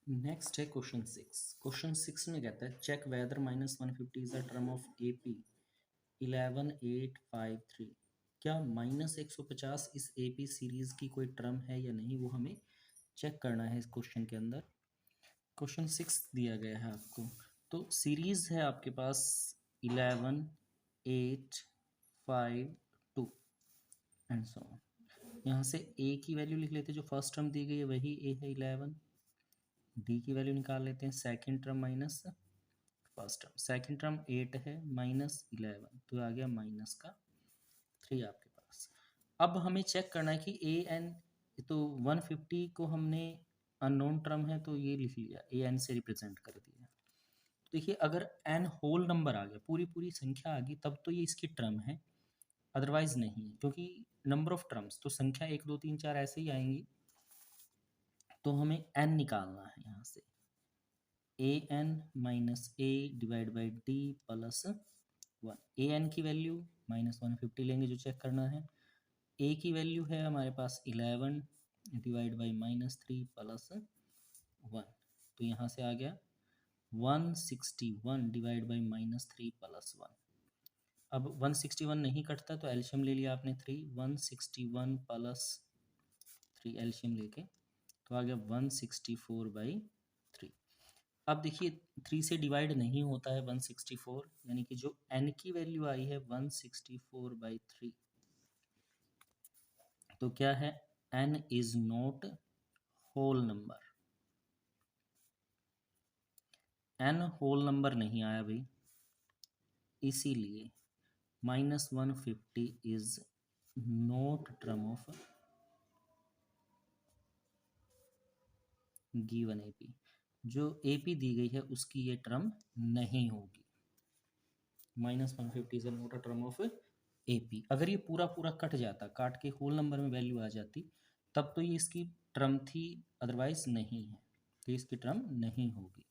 नेक्स्ट है क्वेश्चन 6। क्वेश्चन 6 में कहता है check whether -150 is a term of AP 11853। क्या -150 इस AP सीरीज की कोई टर्म है या नहीं, वो हमें चेक करना है इस क्वेश्चन के अंदर। क्वेश्चन 6 दिया गया है आपको, तो सीरीज है आपके पास 11 8 5 2 एंड सो ऑन। यहाँ से ए की वैल्यू लिख लेते हैं, जो फर्स्ट टर्म दी गई है वही ए है 11। डी की वैल्यू निकाल लेते हैं, second term minus first term. Second term 8 है -11, तो आ गया माइनस का 3 आपके पास। अब हमें चेक करना है कि ए एन, तो 150 को हमने अननोन टर्म है तो ये लिख लिया, ए एन से रिप्रेजेंट कर दिया। देखिए अगर एन होल नंबर आ गया, पूरी पूरी संख्या आ गई, तब तो ये इसकी टर्म है, अदरवाइज नहीं, क्योंकि नंबर ऑफ टर्म्स तो संख्या 1 2 3 4 ऐसे ही आएंगी। तो हमें एन निकालना है यहाँ से, A N minus A divide by D plus 1। A N की वैल्यू -150 लेंगे जो चेक करना है। ए की वैल्यू है हमारे पास 11 डिवाइड बाई -3 प्लस 1, तो यहाँ से आ गया 161 डिवाइड बाई -3 प्लस 1। अब 161 नहीं कटता तो एल्शियम ले लिया आपने 3, 161 प्लस 3 एल्शियम लेके, तो आ गया 164/3। अब देखिए 3 से डिवाइड नहीं होता है 164, यानी कि जो n की वैल्यू आई है 164/3, तो क्या है, n is not whole number. n whole number नहीं आया भाई, इसीलिए -150 is not term of given AP। जो AP दी गई है उसकी ये टर्म नहीं होगी। -150 is not a term of AP। अगर ये पूरा पूरा कट जाता, काट के होल नंबर में वैल्यू आ जाती, तब तो ये इसकी टर्म थी, अदरवाइज नहीं है, तो इसकी टर्म नहीं होगी।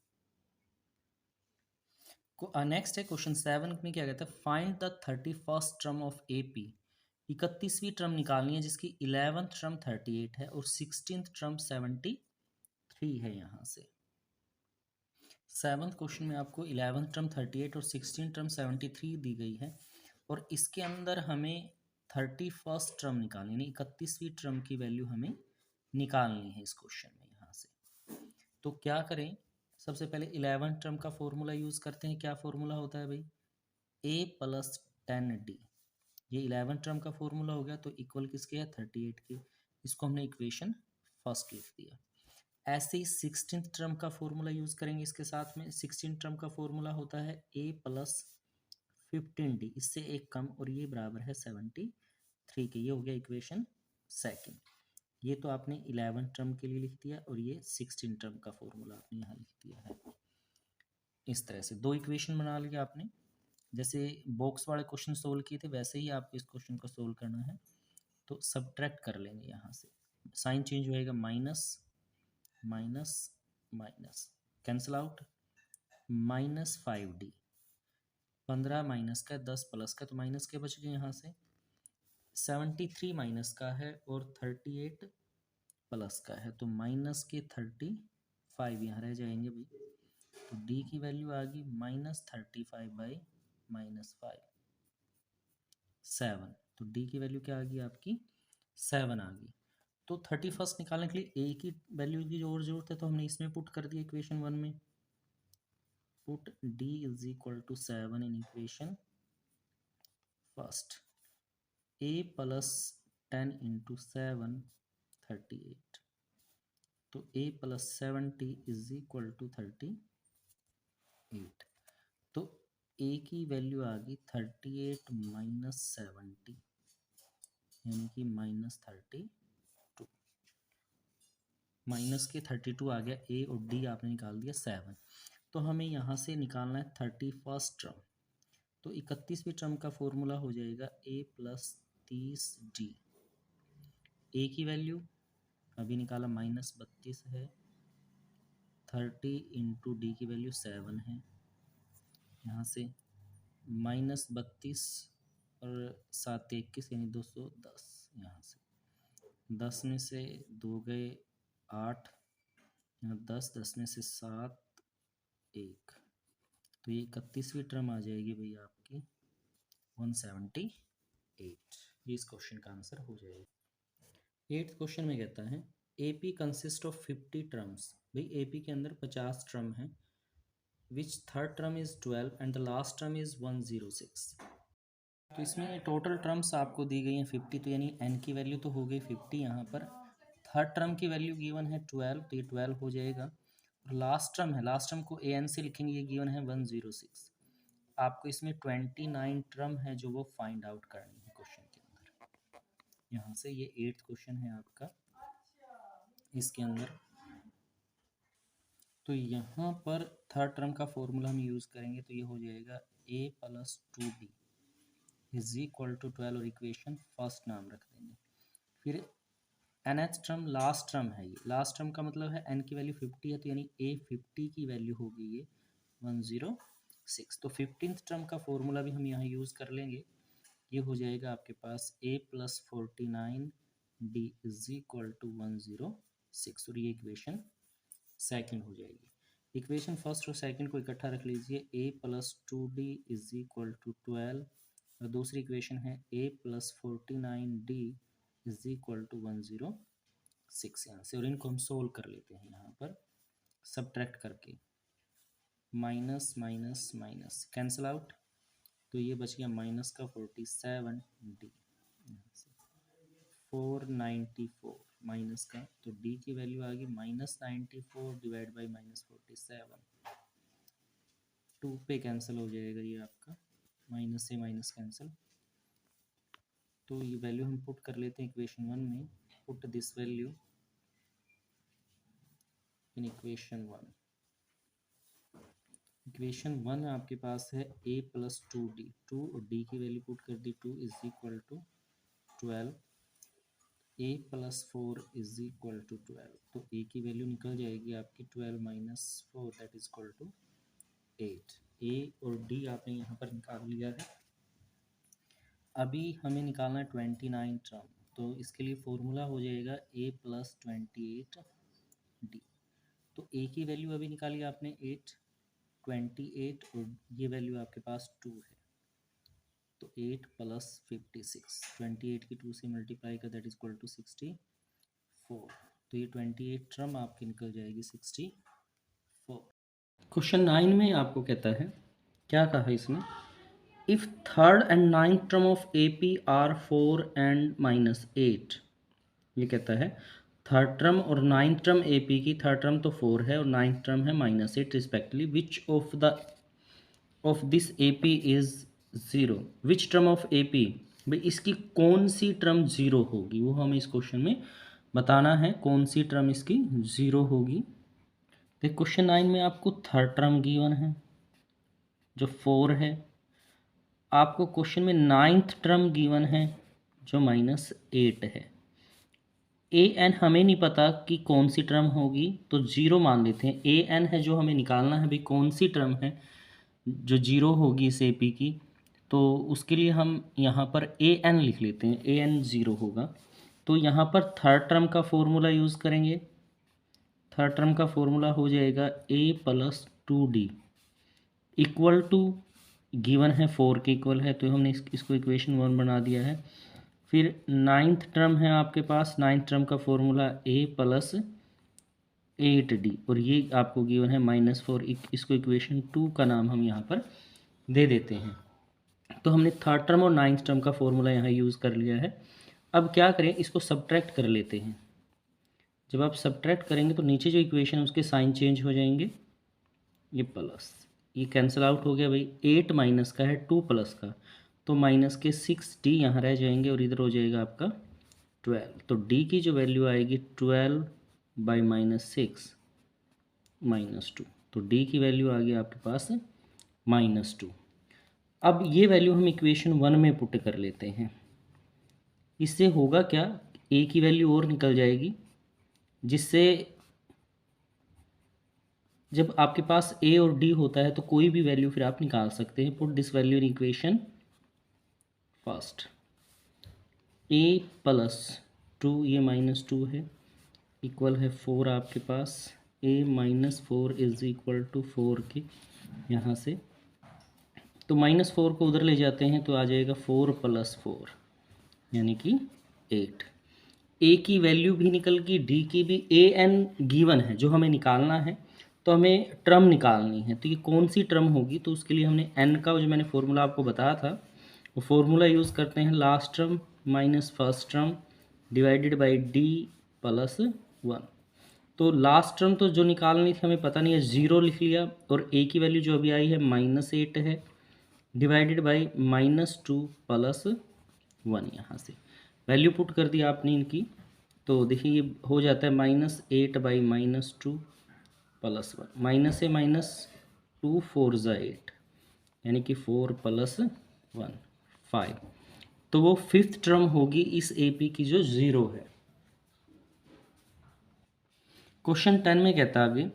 नेक्स्ट है क्वेश्चन 7 में क्या कहता है, find the 31st term of AP। 31वीं टर्म निकालनी है जिसकी 11th टर्म 38 है और 16th टर्म 73 है। यहाँ से 7th क्वेश्चन में आपको 11th टर्म 38 और 16th टर्म 73 दी गई है और इसके अंदर हमें 31st टर्म निकालनी, यानी 31वीं टर्म की वैल्यू हमें निकालनी है इस क्वेश्चन में। यहाँ से तो क्या करें, सबसे पहले 11th टर्म का फॉर्मूला यूज़ करते हैं। क्या फॉर्मूला होता है भाई, A + 10D। ये 11th टर्म का फॉर्मूला हो गया, तो इक्वल किसके है, 38 के। इसको हमने इक्वेशन फर्स्ट लिख दिया। ऐसे ही 16th टर्म का फॉर्मूला यूज़ करेंगे इसके साथ में। 16th टर्म का फॉर्मूला होता है A + 15D, इससे एक कम, और ये बराबर है 73 के। ये हो गया इक्वेशन सेकंड। ये तो आपने 11th टर्म के लिए लिख दिया और ये 16th टर्म का फॉर्मूला आपने यहाँ लिख दिया है। इस तरह से दो इक्वेशन बना लिया आपने। जैसे बॉक्स वाले क्वेश्चन सोल्व किए थे वैसे ही आपको इस क्वेश्चन को सोल्व करना है। तो सब्ट्रैक्ट कर लेंगे, यहाँ से साइन चेंज होएगा, minus minus minus, cancel out, -5D। 15 minus का, 10 प्लस का, तो माइनस के बच गए यहाँ से। 73 माइनस का है और 38 प्लस का है, तो माइनस के 35 यहाँ रह जाएंगे भाई। तो D की वैल्यू आ गई -35/-5, 7। तो D की वैल्यू क्या आ गई आपकी, 7 आ गई। तो 31st निकालने के लिए A की वैल्यू की और जरूरत है, तो हमने इसमें पुट कर दिया इक्वेशन 1 में। Put D = 7 in equation first. A + 10 × 7 38। तो A + 70 = 38। तो A की वैल्यू आ गई 38 - 70, यानी कि -32। माइनस के 32 आ गया, A और D आपने निकाल दिया 7। तो हमें यहाँ से निकालना है 31st टर्म। तो 31वीं टर्म का फॉर्मूला हो जाएगा A + 30D। A की वैल्यू अभी निकाला -32 है, 30 × D की वैल्यू 7 है। यहाँ से -32 और 7 21, यानी 210। यहाँ से 10 में से 2 गए 8, यहाँ 10, 10 में से 7 1, तो ये 31वीं टर्म आ जाएगी भैया आपकी 178। ये इस क्वेश्चन का आंसर हो जाएगा। 8th क्वेश्चन में कहता है AP कंसिस्ट ऑफ 50 टर्म्स। भाई AP के अंदर 50 टर्म है, which third term is 12 and the last term is 106। तो इसमें टोटल टर्म्स आपको दी गई हैं 50, तो यानी n की वैल्यू तो हो गई 50 यहाँ पर। थर्ड टर्म की वैल्यू गिवन है 12, तो ये 12 हो जाएगा। और लास्ट टर्म है, लास्ट टर्म को an से लिखेंगे, ये गिवन है 106। आपको इसमें 29 टर्म है जो वो फाइंड आउट करनी है क्वेश्चन के अंदर। यहाँ से ये 8th क्वेश्चन है आपका इसके अंदर। तो यहाँ पर थर्ड टर्म का फॉर्मूला हम यूज़ करेंगे, तो ये हो जाएगा A + 2D = 12, और इक्वेशन फर्स्ट नाम रख देंगे। फिर nth टर्म लास्ट टर्म है, ये लास्ट टर्म का मतलब है n की वैल्यू 50 है, तो यानी A 50 की वैल्यू होगी ये 106। तो 15th टर्म का फॉर्मूला भी हम यहाँ यूज़ कर लेंगे। ये हो जाएगा आपके पास A + 49D = 106, और ये इक्वेशन सेकंड हो जाएगी। इक्वेशन फर्स्ट और सेकंड को इकट्ठा रख लीजिए, A + 2D = 12, और दूसरी इक्वेशन है A + 49D = 106 यहाँ से। और इनको हम सोल्व कर लेते हैं यहाँ पर सब्ट्रैक्ट करके, minus minus minus cancel out, तो ये बच गया माइनस का 47D, 494 माइनस का, तो D की वैल्यू आ गई -94 डिवाइड बाई -47। 2 पे कैंसिल हो जाएगा ये आपका, माइनस से माइनस कैंसिल। तो ये वैल्यू हम पुट कर लेते हैं इक्वेशन 1 में। Put this value in equation 1। Equation 1 आपके पास है a प्लस 2d, 2 और d की वैल्यू पुट कर दी, 2 is equal to 12, a plus 4 is equal to 12। तो a की वैल्यू निकल जाएगी आपकी 12 minus 4 that is equal to 8। a और d आपने यहाँ पर निकाल लिया है। अभी हमें निकालना है 29 टर्म, तो इसके लिए फॉर्मूला हो जाएगा a प्लस 28d। तो a की वैल्यू अभी निकाली आपने 8, 28 और ये वैल्यू आपके पास 2 है, तो 8 प्लस 56, 28 की 2 से मल्टीप्लाई का दैट इज इक्वल टू 64। तो ये 28 टर्म आपकी निकल जाएगी 64। क्वेश्चन 9 में आपको कहता है, क्या कहा इसमें, if third and ninth term of A P R 4 and minus 8। ये कहता है थर्ड टर्म और नाइन्थ टर्म ए पी की, थर्ड टर्म तो 4 है और नाइन्थ टर्म है -8 respectively, which of this A P is 0, which term of A P, भाई इसकी कौन सी टर्म 0 होगी, वो हमें इस क्वेश्चन में बताना है, कौन सी टर्म इसकी 0 होगी। तो क्वेश्चन 9 में आपको थर्ड टर्म गिवन है जो 4 है, आपको क्वेश्चन में नाइन्थ टर्म गिवन है जो -8 है। ए एन हमें नहीं पता कि कौन सी टर्म होगी, तो 0 मान लेते हैं। ए एन है जो हमें निकालना है, भाई कौन सी टर्म है जो 0 होगी इस ए पी की, तो उसके लिए हम यहाँ पर ए एन लिख लेते हैं, ए एन 0 होगा। तो यहाँ पर थर्ड टर्म का फॉर्मूला यूज़ करेंगे, थर्ड टर्म का फॉर्मूला हो जाएगा a plus 2d equal to, given है 4 के इक्वल है, तो हमने इसको इक्वेशन 1 बना दिया है। फिर नाइन्थ टर्म है आपके पास, नाइन्थ टर्म का फॉर्मूला a प्लस 8d और ये आपको गिवन है -4, इसको इक्वेशन 2 का नाम हम यहाँ पर दे देते हैं। तो हमने थर्ड टर्म और नाइन्थ टर्म का फॉर्मूला यहाँ यूज़ कर लिया है। अब क्या करें, इसको सब्ट्रैक्ट कर लेते हैं। जब आप सब्ट्रैक्ट करेंगे तो नीचे जो इक्वेशन है उसके साइन चेंज हो जाएंगे, ये प्लस, ये कैंसिल आउट हो गया भाई, 8 माइनस का है 2 प्लस का, तो माइनस के 6d यहाँ रह जाएंगे और इधर हो जाएगा आपका 12। तो d की जो वैल्यू आएगी 12 बाई -6 -2, तो d की वैल्यू आ गई आपके पास -2। अब ये वैल्यू हम इक्वेशन 1 में पुट कर लेते हैं। इससे होगा क्या, a की वैल्यू और निकल जाएगी, जिससे जब आपके पास a और d होता है तो कोई भी वैल्यू फिर आप निकाल सकते हैं। Put this value in equation first, a प्लस 2, ये -2 है, इक्वल है 4 आपके पास, a minus 4 is equal to 4 के यहाँ से, तो -4 को उधर ले जाते हैं तो आ जाएगा 4 प्लस 4 यानी कि 8। a की वैल्यू भी निकल गई, d की भी। a n गिवन है जो हमें निकालना है, तो हमें टर्म निकालनी है, तो ये कौन सी टर्म होगी, तो उसके लिए हमने n का जो मैंने फॉर्मूला आपको बताया था वो फॉर्मूला यूज़ करते हैं, last term minus first term divided by d plus 1। तो लास्ट टर्म तो जो निकालनी थी हमें पता नहीं है, 0 लिख लिया, और a की वैल्यू जो अभी आई है -8 है, डिवाइडेड बाई -2 प्लस 1, यहाँ से वैल्यू पुट कर दी आपने इनकी, तो देखिए ये हो जाता है -8 बाई -2 प्लस 1, माइनस से -2 4 ज़ा 8 यानी कि 4 प्लस 1 5, तो वो फिफ्थ टर्म होगी इस ए पी की जो 0 है। क्वेश्चन 10 में कहता है आगे,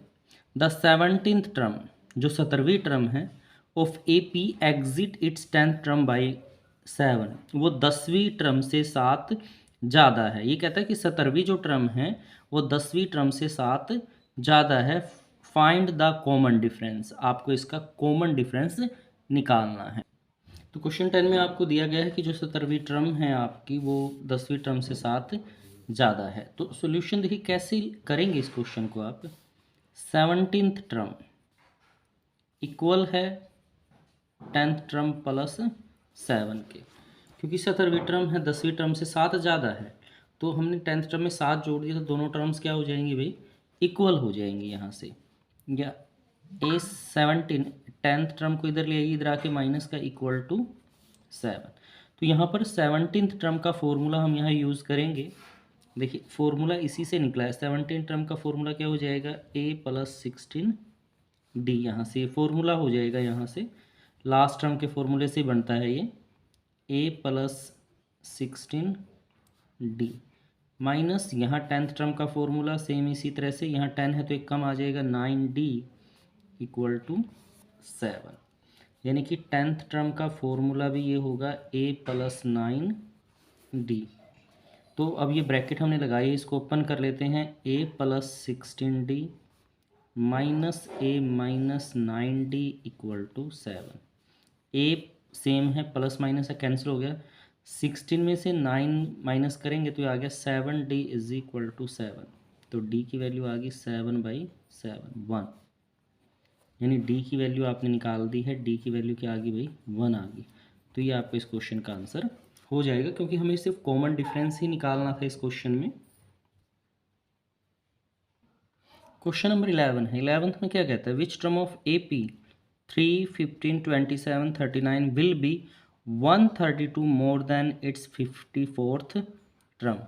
द 17th टर्म, जो 17वीं टर्म है, of A P exit it's 10th term by 7, वो 10वीं टर्म से 7 ज़्यादा है। ये कहता है कि 17वीं जो टर्म है वो 10वीं टर्म से 7 ज़्यादा है, फाइंड द कॉमन डिफरेंस, आपको इसका कॉमन डिफरेंस निकालना है। तो क्वेश्चन 10 में आपको दिया गया है कि जो 17वीं टर्म है आपकी वो 10वीं टर्म से 7 ज़्यादा है। तो सॉल्यूशन देखिए कैसे करेंगे इस क्वेश्चन को आप, 17th टर्म इक्वल है 10th टर्म प्लस 7 के, क्योंकि 17वीं टर्म है 10वीं टर्म से 7 ज़्यादा है, तो हमने 10th टर्म में 7 जोड़ दिया, तो दोनों टर्म्स क्या हो जाएंगी भाई, इक्वल हो जाएंगी यहाँ से, या A17 10th टर्म को इधर ले आइए, इधर आके माइनस का इक्वल टू 7। तो यहाँ पर 17th टर्म का फॉर्मूला हम यहाँ यूज़ करेंगे। देखिए फॉर्मूला इसी से निकला है, 17th टर्म का फॉर्मूला क्या हो जाएगा, a प्लस 16 डी यहाँ से फॉर्मूला हो जाएगा, यहाँ से लास्ट टर्म के फॉर्मूले से बनता है ये ए प्लस 16 डी माइनस यहाँ 10th टर्म का फॉर्मूला सेम इसी तरह से, यहाँ 10 है तो एक कम आ जाएगा 9D इक्वल टू 7, यानी कि 10th टर्म का फॉर्मूला भी ये होगा ए प्लस 9D। तो अब ये ब्रैकेट हमने लगाई, इसको ओपन कर लेते हैं, A plus 16D minus A minus 9D equal to 7। A same है, प्लस माइनस है, कैंसिल हो गया, 16 में से 9 माइनस करेंगे तो ये आ गया 7D इज इक्वल टू 7। तो डी की वैल्यू आ गई 7/7 1, यानी डी की वैल्यू आपने निकाल दी है, डी की वैल्यू क्या आ गई भाई 1 आ गई। तो ये आपको इस क्वेश्चन का आंसर हो जाएगा, क्योंकि हमें सिर्फ कॉमन डिफरेंस ही निकालना था इस क्वेश्चन में। क्वेश्चन नंबर 11 है, 11th में क्या कहता है, which term of A P 3, 15, 27, 39 will be 132 more than it's 54th term.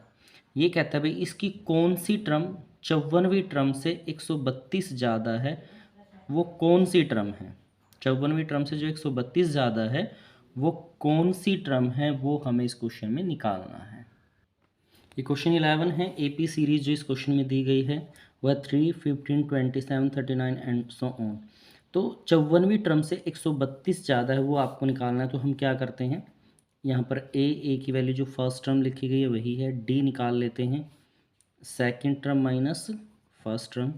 ये कहता है भाई इसकी कौन सी टर्म 54वीं टर्म से 132 ज़्यादा है, वो कौन सी टर्म है, 54वीं टर्म से जो 132 ज़्यादा है वो कौन सी टर्म है, वो हमें इस क्वेश्चन में निकालना है। ये क्वेश्चन 11 है, एपी सीरीज जो इस क्वेश्चन में दी गई है वह 3, 15, 27, 39 एंड सो ऑन। तो 54वीं टर्म से 132 ज़्यादा है वो आपको निकालना है। तो हम क्या करते हैं, यहाँ पर ए की वैल्यू जो फर्स्ट टर्म लिखी गई है वही है, डी निकाल लेते हैं, second term minus first term,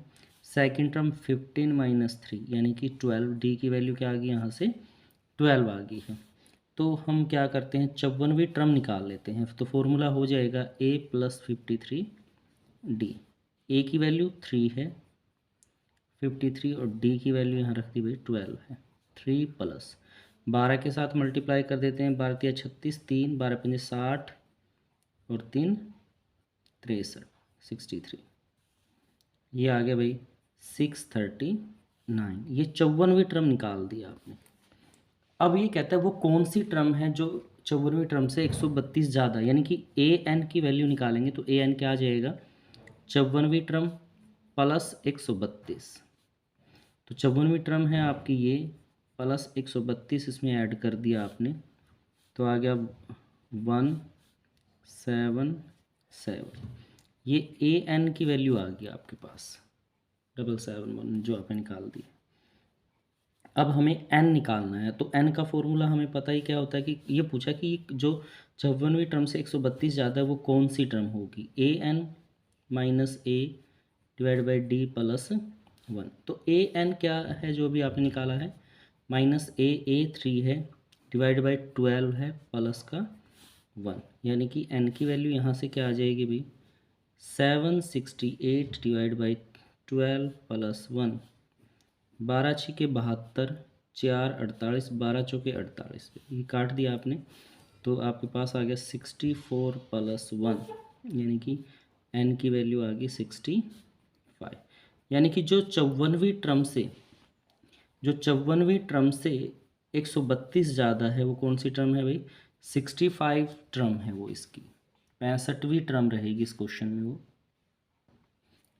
second term 15 minus 3 यानी कि 12, डी की वैल्यू क्या आ गई यहाँ से 12 आ गई है। तो हम क्या करते हैं 54वीं टर्म निकाल लेते हैं, तो फॉर्मूला हो जाएगा ए प्लस 53D। ए की वैल्यू 3 है, 53 और डी की वैल्यू यहाँ रख दी भाई 12 है। 3 प्लस 12 के साथ मल्टीप्लाई कर देते हैं, 12 3 36, 3 12 5 60 और 3 63 63, ये आ गया भाई 639। ये 54वीं टर्म निकाल दिया आपने। अब ये कहता है वो कौन सी टर्म है जो 54वीं टर्म से 132 ज़्यादा, यानी कि ए एन की वैल्यू निकालेंगे तो ए एन क्या आ जाएगा 54वीं टर्म प्लस 132। तो 54वीं टर्म है आपकी ये प्लस 132, इसमें ऐड कर दिया आपने तो आ गया 177। ये ए एन की वैल्यू आ गई आपके पास 771 जो आपने निकाल दी। अब हमें n निकालना है, तो n का फॉर्मूला हमें पता ही क्या होता है, कि ये पूछा कि जो 54वीं टर्म से 132 ज़्यादा है वो कौन सी टर्म होगी, A N minus A divide by D plus 1। तो ए एन क्या है जो भी आपने निकाला है, माइनस ए 3 है डिवाइड बाई 12 है प्लस का 1, यानी कि n की वैल्यू यहाँ से क्या आ जाएगी भाई 768 डिवाइड बाई 12 प्लस 1, 12 छिके 72, 4 48, 12 चौके 48, ये काट दिया आपने तो आपके पास आ गया 64 प्लस 1, यानी कि n की वैल्यू आ गई 65। यानी कि जो 54वीं टर्म से 132 ज़्यादा है वो कौन सी टर्म है भाई 65 टर्म है, वो इसकी 65वीं टर्म रहेगी इस क्वेश्चन में वो।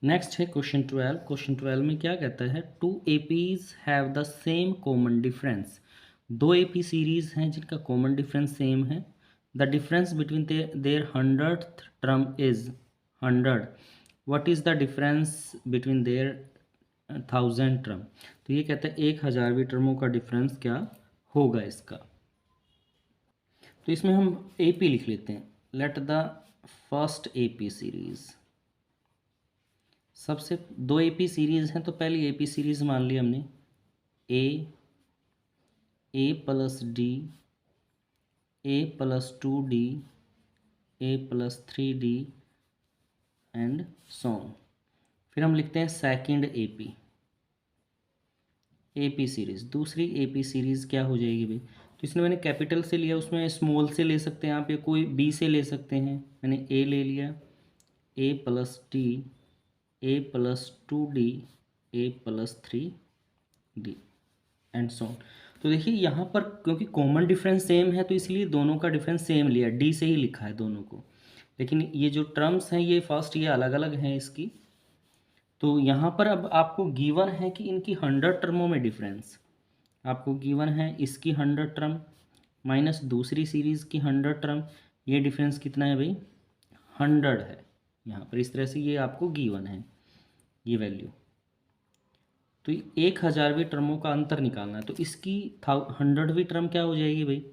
नेक्स्ट है क्वेश्चन 12। क्वेश्चन 12 में क्या कहता है, 2 APs have the same common difference. 2 AP series हैं जिनका कॉमन डिफरेंस सेम है। The difference between their 100th term is 100। What is the difference between their 1000 term. तो ये कहता है 1000वीं टर्मों का डिफरेंस क्या होगा इसका। तो इसमें हम AP लिख लेते हैं, let the first AP series. सबसे 2 AP सीरीज़ हैं तो पहली AP सीरीज़ मान ली हमने A plus D, A plus 2D, A plus 3D and so on. फिर हम लिखते हैं सेकंड AP सीरीज़। दूसरी AP सीरीज़ क्या हो जाएगी भाई, तो इसमें मैंने कैपिटल से लिया, उसमें स्मॉल से ले सकते हैं आप या कोई B से ले सकते हैं। मैंने A ले लिया, A plus D, A plus 2D, A plus 3D and so on. तो देखिए यहाँ पर क्योंकि कॉमन डिफरेंस सेम है तो इसलिए दोनों का डिफरेंस सेम लिया, डी से ही लिखा है दोनों को। लेकिन ये जो टर्म्स हैं ये फर्स्ट ये अलग अलग हैं इसकी, तो यहाँ पर अब आपको गिवन है कि इनकी 100 टर्मों में डिफरेंस आपको गिवन है, इसकी 100 टर्म माइनस दूसरी सीरीज़ की 100 टर्म, ये डिफरेंस कितना है भाई 100 है यहाँ पर। इस तरह से ये आपको गिवन है ये वैल्यू। तो 1000वीं टर्मों का अंतर निकालना है, तो इसकी 100वीं टर्म क्या हो जाएगी भाई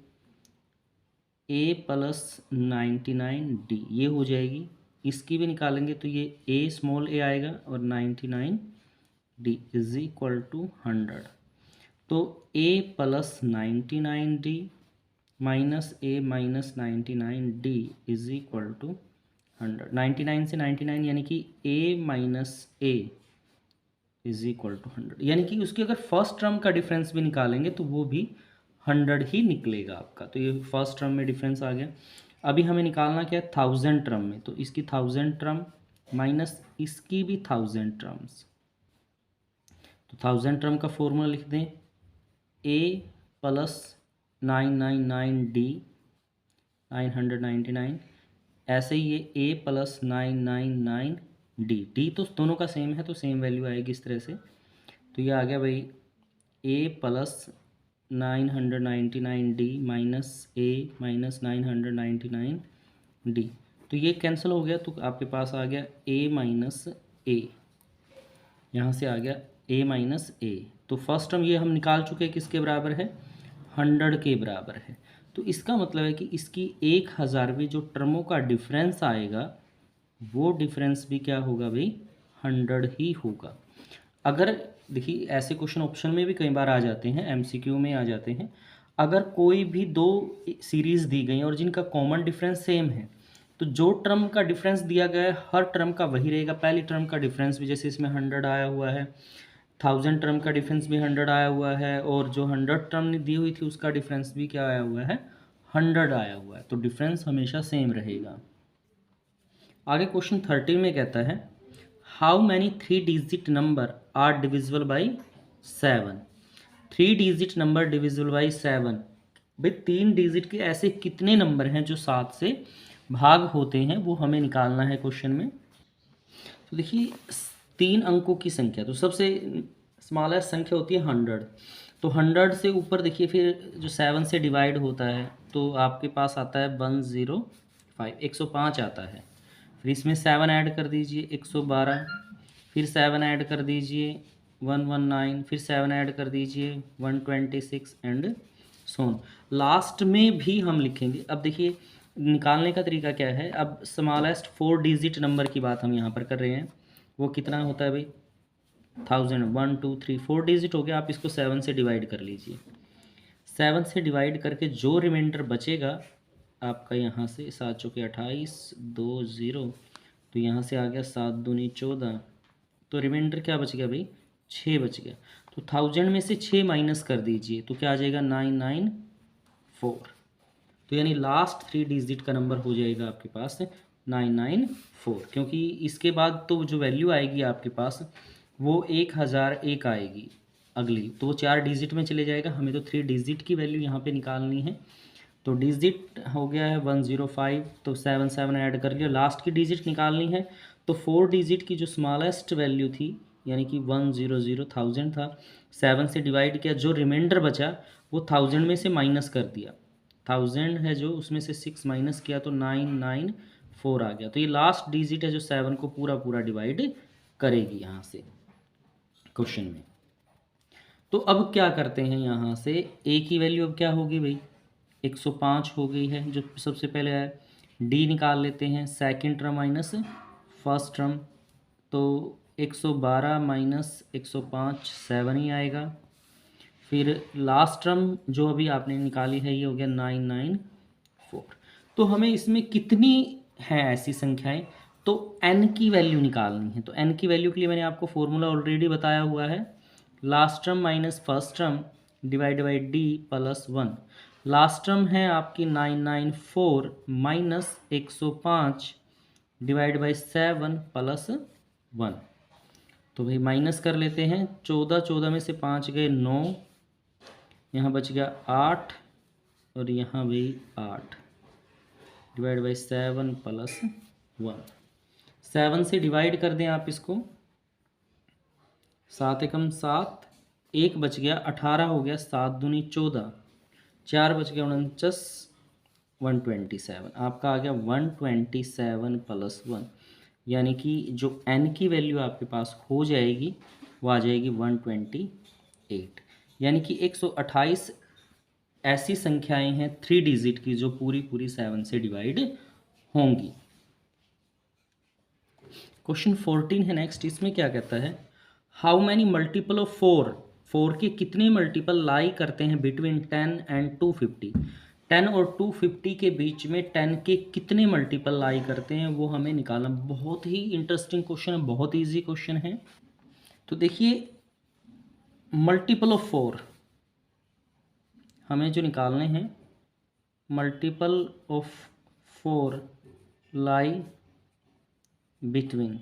a प्लस 99d ये हो जाएगी। इसकी भी निकालेंगे तो ये a स्मॉल a आएगा और 99d इज इक्वल टू 100। तो a plus 99d minus a minus 99d is equal to 100। 99 से 99 यानी कि a minus a is equal to 100, यानी कि उसकी अगर फर्स्ट टर्म का डिफरेंस भी निकालेंगे तो वो भी 100 ही निकलेगा आपका। तो ये फर्स्ट टर्म में डिफरेंस आ गया। अभी हमें निकालना क्या है 1000 टर्म में, तो इसकी 1000 टर्म माइनस इसकी भी 1000 टर्म्स। तो 1000 टर्म का फॉर्मूला लिख दें a प्लस 999d 999, ऐसे ही ये a प्लस 999d, d तो दोनों का सेम है तो सेम वैल्यू आएगी इस तरह से। तो ये आ गया भाई a plus 999d minus a minus 999d, तो ये कैंसिल हो गया तो आपके पास आ गया a माइनस a, यहाँ से आ गया a माइनस a। तो फर्स्ट टर्म ये हम निकाल चुके हैं किसके बराबर है 100 के बराबर है। तो इसका मतलब है कि इसकी 1000वीं जो टर्मों का डिफरेंस आएगा वो डिफरेंस भी क्या होगा भाई 100 ही होगा। अगर देखिए ऐसे क्वेश्चन ऑप्शन में भी कई बार आ जाते हैं, एमसीक्यू में आ जाते हैं, अगर कोई भी दो सीरीज़ दी गई और जिनका कॉमन डिफरेंस सेम है तो जो टर्म का डिफरेंस दिया गया है हर टर्म का वही रहेगा। पहली टर्म का डिफरेंस भी जैसे इसमें 100 आया हुआ है, 1000 टर्म का डिफरेंस भी 100 आया हुआ है, और जो 100 टर्म दी हुई थी उसका डिफरेंस भी क्या आया हुआ है 100 आया हुआ है। तो डिफरेंस हमेशा सेम रहेगा। आगे क्वेश्चन 30 में कहता है how many 3 digit number are divisible by 7। 3 digit number divisible by 7, भाई 3 डिजिट के ऐसे कितने नंबर हैं जो 7 से भाग होते हैं वो हमें निकालना है क्वेश्चन में। तो देखिए 3 अंकों की संख्या, तो सबसे स्मॉलेस्ट संख्या होती है 100। तो 100 से ऊपर देखिए फिर जो 7 से डिवाइड होता है तो आपके पास आता है 105, 105 आता है। फिर इसमें 7 ऐड कर दीजिए 112, फिर 7 ऐड कर दीजिए 119, फिर 7 ऐड कर दीजिए 126 एंड सोन। लास्ट में भी हम लिखेंगे। अब देखिए निकालने का तरीका क्या है, अब स्मॉलेस्ट 4 डिजिट नंबर की बात हम यहाँ पर कर रहे हैं। वो कितना होता है भाई 1000, 1 2 3 4 डिजिट हो गया। आप इसको 7 से डिवाइड कर लीजिए। 7 से डिवाइड करके जो रिमाइंडर बचेगा आपका यहाँ से 7 चौके 28 2 0, तो यहाँ से आ गया 7 दूनी 14, तो रिमाइंडर क्या बच गया भाई 6 बच गया। तो 1000 में से 6 माइनस कर दीजिए तो क्या आ जाएगा 994। तो यानी लास्ट 3 डिजिट का नंबर हो जाएगा आपके पास 994, क्योंकि इसके बाद तो जो वैल्यू आएगी आपके पास वो 1001 आएगी अगली, तो वो 4 डिजिट में चले जाएगा। हमें तो 3 डिजिट की वैल्यू यहाँ पे निकालनी है। तो डिजिट हो गया है 105, तो 7 7 ऐड कर लिया। लास्ट की डिजिट निकालनी है तो 4 डिजिट की जो स्मॉलेस्ट वैल्यू थी यानी कि 100 1000 था, 7 से डिवाइड किया, जो रिमाइंडर बचा वो 1000 में से माइनस कर दिया। 1000 है जो उसमें से 6 माइनस किया तो 994 आ गया। तो ये लास्ट डिजिट है जो 7 को पूरा पूरा डिवाइड करेगी यहाँ से क्वेश्चन में। तो अब क्या करते हैं यहाँ से ए की वैल्यू अब क्या होगी भाई 105 हो गई है जो सबसे पहले है। डी निकाल लेते हैं second term minus first term, तो 112 माइनस 105 7 ही आएगा। फिर लास्ट टर्म जो अभी आपने निकाली है ये हो गया 994। तो हमें इसमें कितनी हैं ऐसी संख्याएं, तो n की वैल्यू निकालनी है। तो n की वैल्यू के लिए मैंने आपको फॉर्मूला ऑलरेडी बताया हुआ है, last term minus first term divide by D plus 1। Last term है आपकी 994 माइनस 105 डिवाइड बाई 7 प्लस 1। तो भाई माइनस कर लेते हैं, 14 14 में से 5 गए 9, यहाँ बच गया 8 और यहाँ भी 8 डिवाइड बाई 7 प्लस 1। 7 से डिवाइड कर दें आप इसको 7 एकम 7, 1 बच गया 18 हो गया, 7 दूनी 14, 4 बच गया 49, 127 आपका आ गया 127 प्लस 1, यानी कि जो n की वैल्यू आपके पास हो जाएगी वो आ जाएगी 128, यानी कि 128 ऐसी संख्याएं हैं 3 डिजिट की जो पूरी पूरी 7 से डिवाइड होंगी। क्वेश्चन 14 है नेक्स्ट, इसमें क्या कहता है, हाउ मैनी मल्टीपल ऑफ 4, 4 के कितने मल्टीपल लाई करते हैं बिटवीन 10 एंड 250, 10 और 250 के बीच में 10 के कितने मल्टीपल लाई करते हैं वो हमें निकालना। बहुत ही इंटरेस्टिंग क्वेश्चन है, बहुत ईजी क्वेश्चन है। तो देखिए मल्टीपल ऑफ 4 हमें जो निकालने हैं, multiple of 4 lie between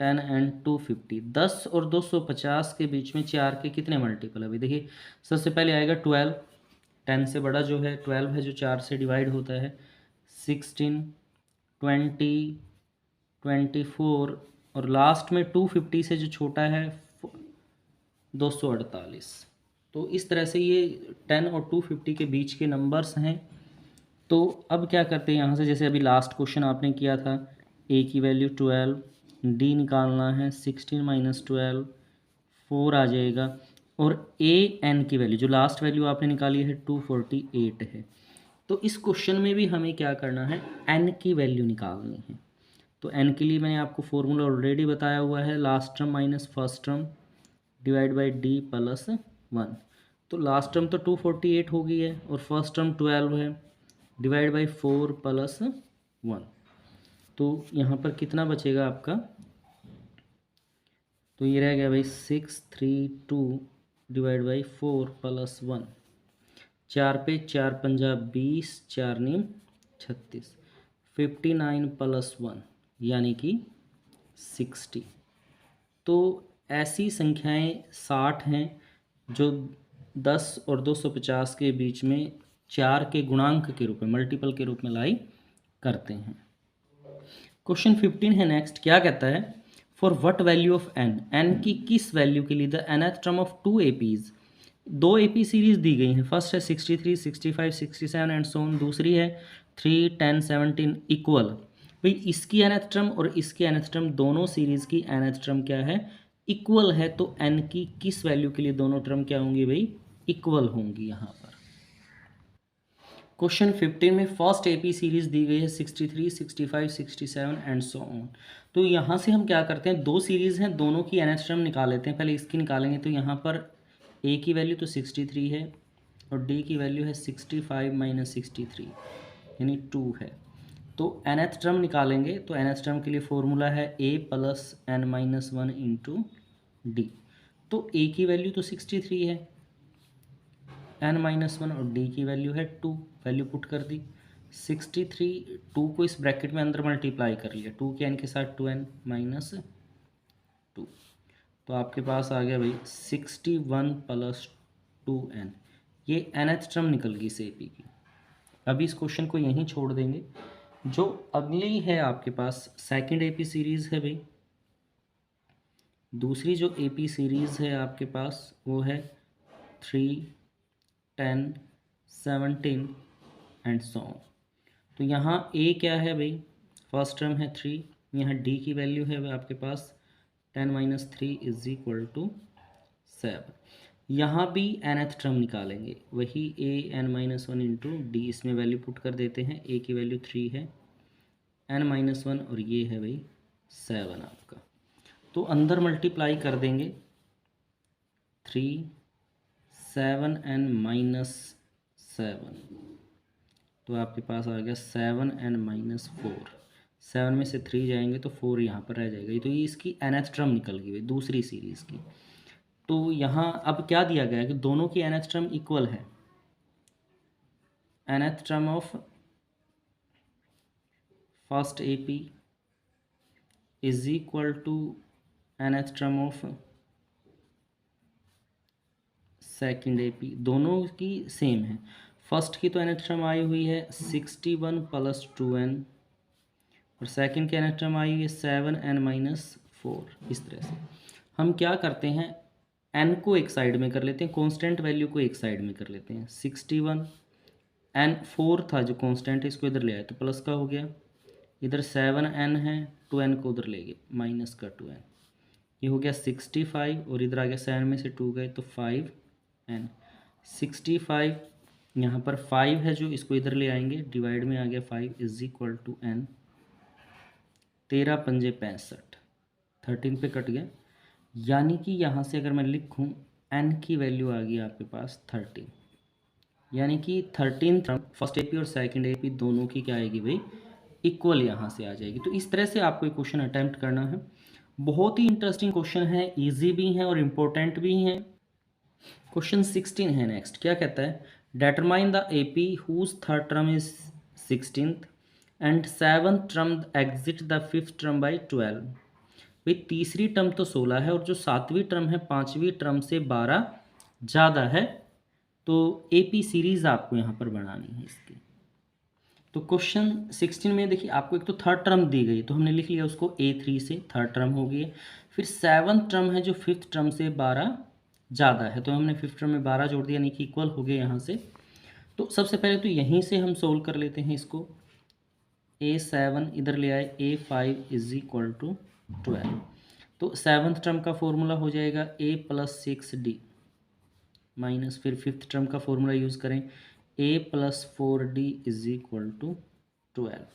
10 and 250, 10 और 250 के बीच में 4 के कितने मल्टीपल है। अभी देखिए सबसे पहले आएगा 12, 10 से बड़ा जो है 12 है जो 4 से डिवाइड होता है, 16, 20, 24 और लास्ट में 250 से जो छोटा है 248। तो इस तरह से ये 10 और 250 के बीच के नंबर्स हैं। तो अब क्या करते हैं यहाँ से, जैसे अभी लास्ट क्वेश्चन आपने किया था, ए की वैल्यू 12, डी निकालना है 16 माइनस 12, 4 आ जाएगा, और ए एन की वैल्यू जो लास्ट वैल्यू आपने निकाली है 248 है। तो इस क्वेश्चन में भी हमें क्या करना है, एन की वैल्यू निकालनी है। तो एन के लिए मैंने आपको फॉर्मूला ऑलरेडी बताया हुआ है, last term minus first term divide by D plus 1। तो लास्ट टर्म तो 248 हो गई है और फर्स्ट टर्म 12 है, डिवाइड बाई 4 प्लस 1। तो यहाँ पर कितना बचेगा आपका, तो ये रह गया भाई 632 डिवाइड बाई 4 प्लस 1, 4 पे 4 पंजा 20, 4 नीम 36, 59 प्लस 1 यानी कि 60। तो ऐसी संख्याएं 60 हैं जो 10 और 250 के बीच में 4 के गुणांक के रूप में, मल्टीपल के रूप में लाई करते हैं। क्वेश्चन 15 है नेक्स्ट, क्या कहता है, for what value of N, N की किस वैल्यू के लिए the nth term of 2 APs, 2 AP series दी गई हैं, फर्स्ट है 63, 65, 67 एंड सो ऑन, दूसरी है 3, 10, 17 इक्वल। भाई इसकी nth टर्म और इसकी nth टर्म, दोनों सीरीज की nth टर्म क्या है, इक्वल है। तो n की किस वैल्यू के लिए दोनों टर्म क्या होंगी भाई, इक्वल होंगी यहाँ पर। क्वेश्चन 15 में फर्स्ट एपी सीरीज दी गई है 63, 65, 67 एंड सो ऑन। तो यहाँ से हम क्या करते हैं, दो सीरीज़ हैं, दोनों की nth टर्म निकाल लेते हैं। पहले इसकी निकालेंगे, तो यहाँ पर a की वैल्यू तो 63 है और d की वैल्यू है 65 माइनस 63 यानी 2 है। तो nth टर्म निकालेंगे, तो nth टर्म के लिए फॉर्मूला है a plus n minus 1 into D. तो a की वैल्यू तो 63 है, n माइनस 1 और d की वैल्यू है 2, वैल्यू पुट कर दी। 63, 2 को इस ब्रैकेट में अंदर मल्टीप्लाई कर लिया, 2 के n के साथ 2n माइनस 2, तो आपके पास आ गया भाई 61 प्लस 2n, ये nth टर्म निकल गई इस एपी की। अभी इस क्वेश्चन को यहीं छोड़ देंगे। जो अगली है आपके पास सेकंड एपी सीरीज़ है भाई, दूसरी जो एपी सीरीज़ है आपके पास वो है 3, 10, 17 एंड सो ऑन। तो यहाँ ए क्या है भाई, फर्स्ट टर्म है 3, यहाँ डी की वैल्यू है भाई आपके पास 10 माइनस 3 इज इक्वल टू 7। यहाँ भी nth टर्म निकालेंगे, वही ए n माइनस 1 इंटू डी, इसमें वैल्यू पुट कर देते हैं। ए की वैल्यू 3 है, n माइनस 1 और ये है भाई 7 आपका। तो अंदर मल्टीप्लाई कर देंगे, 3, 7n माइनस 7, तो आपके पास आ गया 7n माइनस 4, 7 में से 3 जाएंगे तो 4 यहाँ पर रह जाएगा। तो ये इसकी nth टर्म निकल गई भाई दूसरी सीरीज़ की। तो यहाँ अब क्या दिया गया है कि दोनों की nth टर्म इक्वल है, nth term of first AP is equal to nth term of second AP, दोनों की सेम है। फर्स्ट की तो nth टर्म आई हुई है 61 प्लस 2n और सेकंड की nth टर्म आई हुई है 7n माइनस 4। इस तरह से हम क्या करते हैं, n को एक साइड में कर लेते हैं, कांस्टेंट वैल्यू को एक साइड में कर लेते हैं। 61 n 4 था जो कांस्टेंट है, इसको इधर ले आए तो प्लस का हो गया। इधर 7n है, 2n को उधर ले गए, माइनस का 2n, ये हो गया 65। और इधर आ गया 7 में से 2 गए तो 5n। 65 यहाँ पर 5 है जो, इसको इधर ले आएंगे, डिवाइड में आ गया 5 इज इक्वल टू n। 13 पंजे 65, 13 पे कट गया। यानी कि यहाँ से अगर मैं लिखूँ n की वैल्यू आ गई आपके पास 13, यानी कि 13 फर्स्ट एपी और सेकंड एपी दोनों की क्या आएगी भाई, इक्वल यहाँ से आ जाएगी। तो इस तरह से आपको एक क्वेश्चन अटैम्प्ट करना है। बहुत ही इंटरेस्टिंग क्वेश्चन है, इजी भी है और इम्पोर्टेंट भी है। क्वेश्चन 16 है नेक्स्ट, क्या कहता है, determine the AP whose third term is 16th and 7th term exceeds the 5th term by 12। भाई तीसरी टर्म तो 16 है और जो 7वीं टर्म है 5वीं टर्म से 12 ज़्यादा है, तो एपी सीरीज आपको यहाँ पर बनानी है इसकी। तो क्वेश्चन 16 में देखिए आपको एक तो थर्ड टर्म दी गई, तो हमने लिख लिया उसको A3 से, थर्ड टर्म हो गई है। फिर 7th टर्म है जो 5th टर्म से 12 ज़्यादा है, तो हमने 5th टर्म में 12 जोड़ दिया, यानी कि इक्वल हो गए यहाँ से। तो सबसे पहले तो यहीं से हम सोल्व कर लेते हैं इसको। A7 इधर ले आए, A5 इज इक्वल टू 12। तो 7th टर्म का फॉर्मूला हो जाएगा A + 6D माइनस, फिर 5th टर्म का फॉर्मूला यूज़ करें, A + 4D is equal to 12।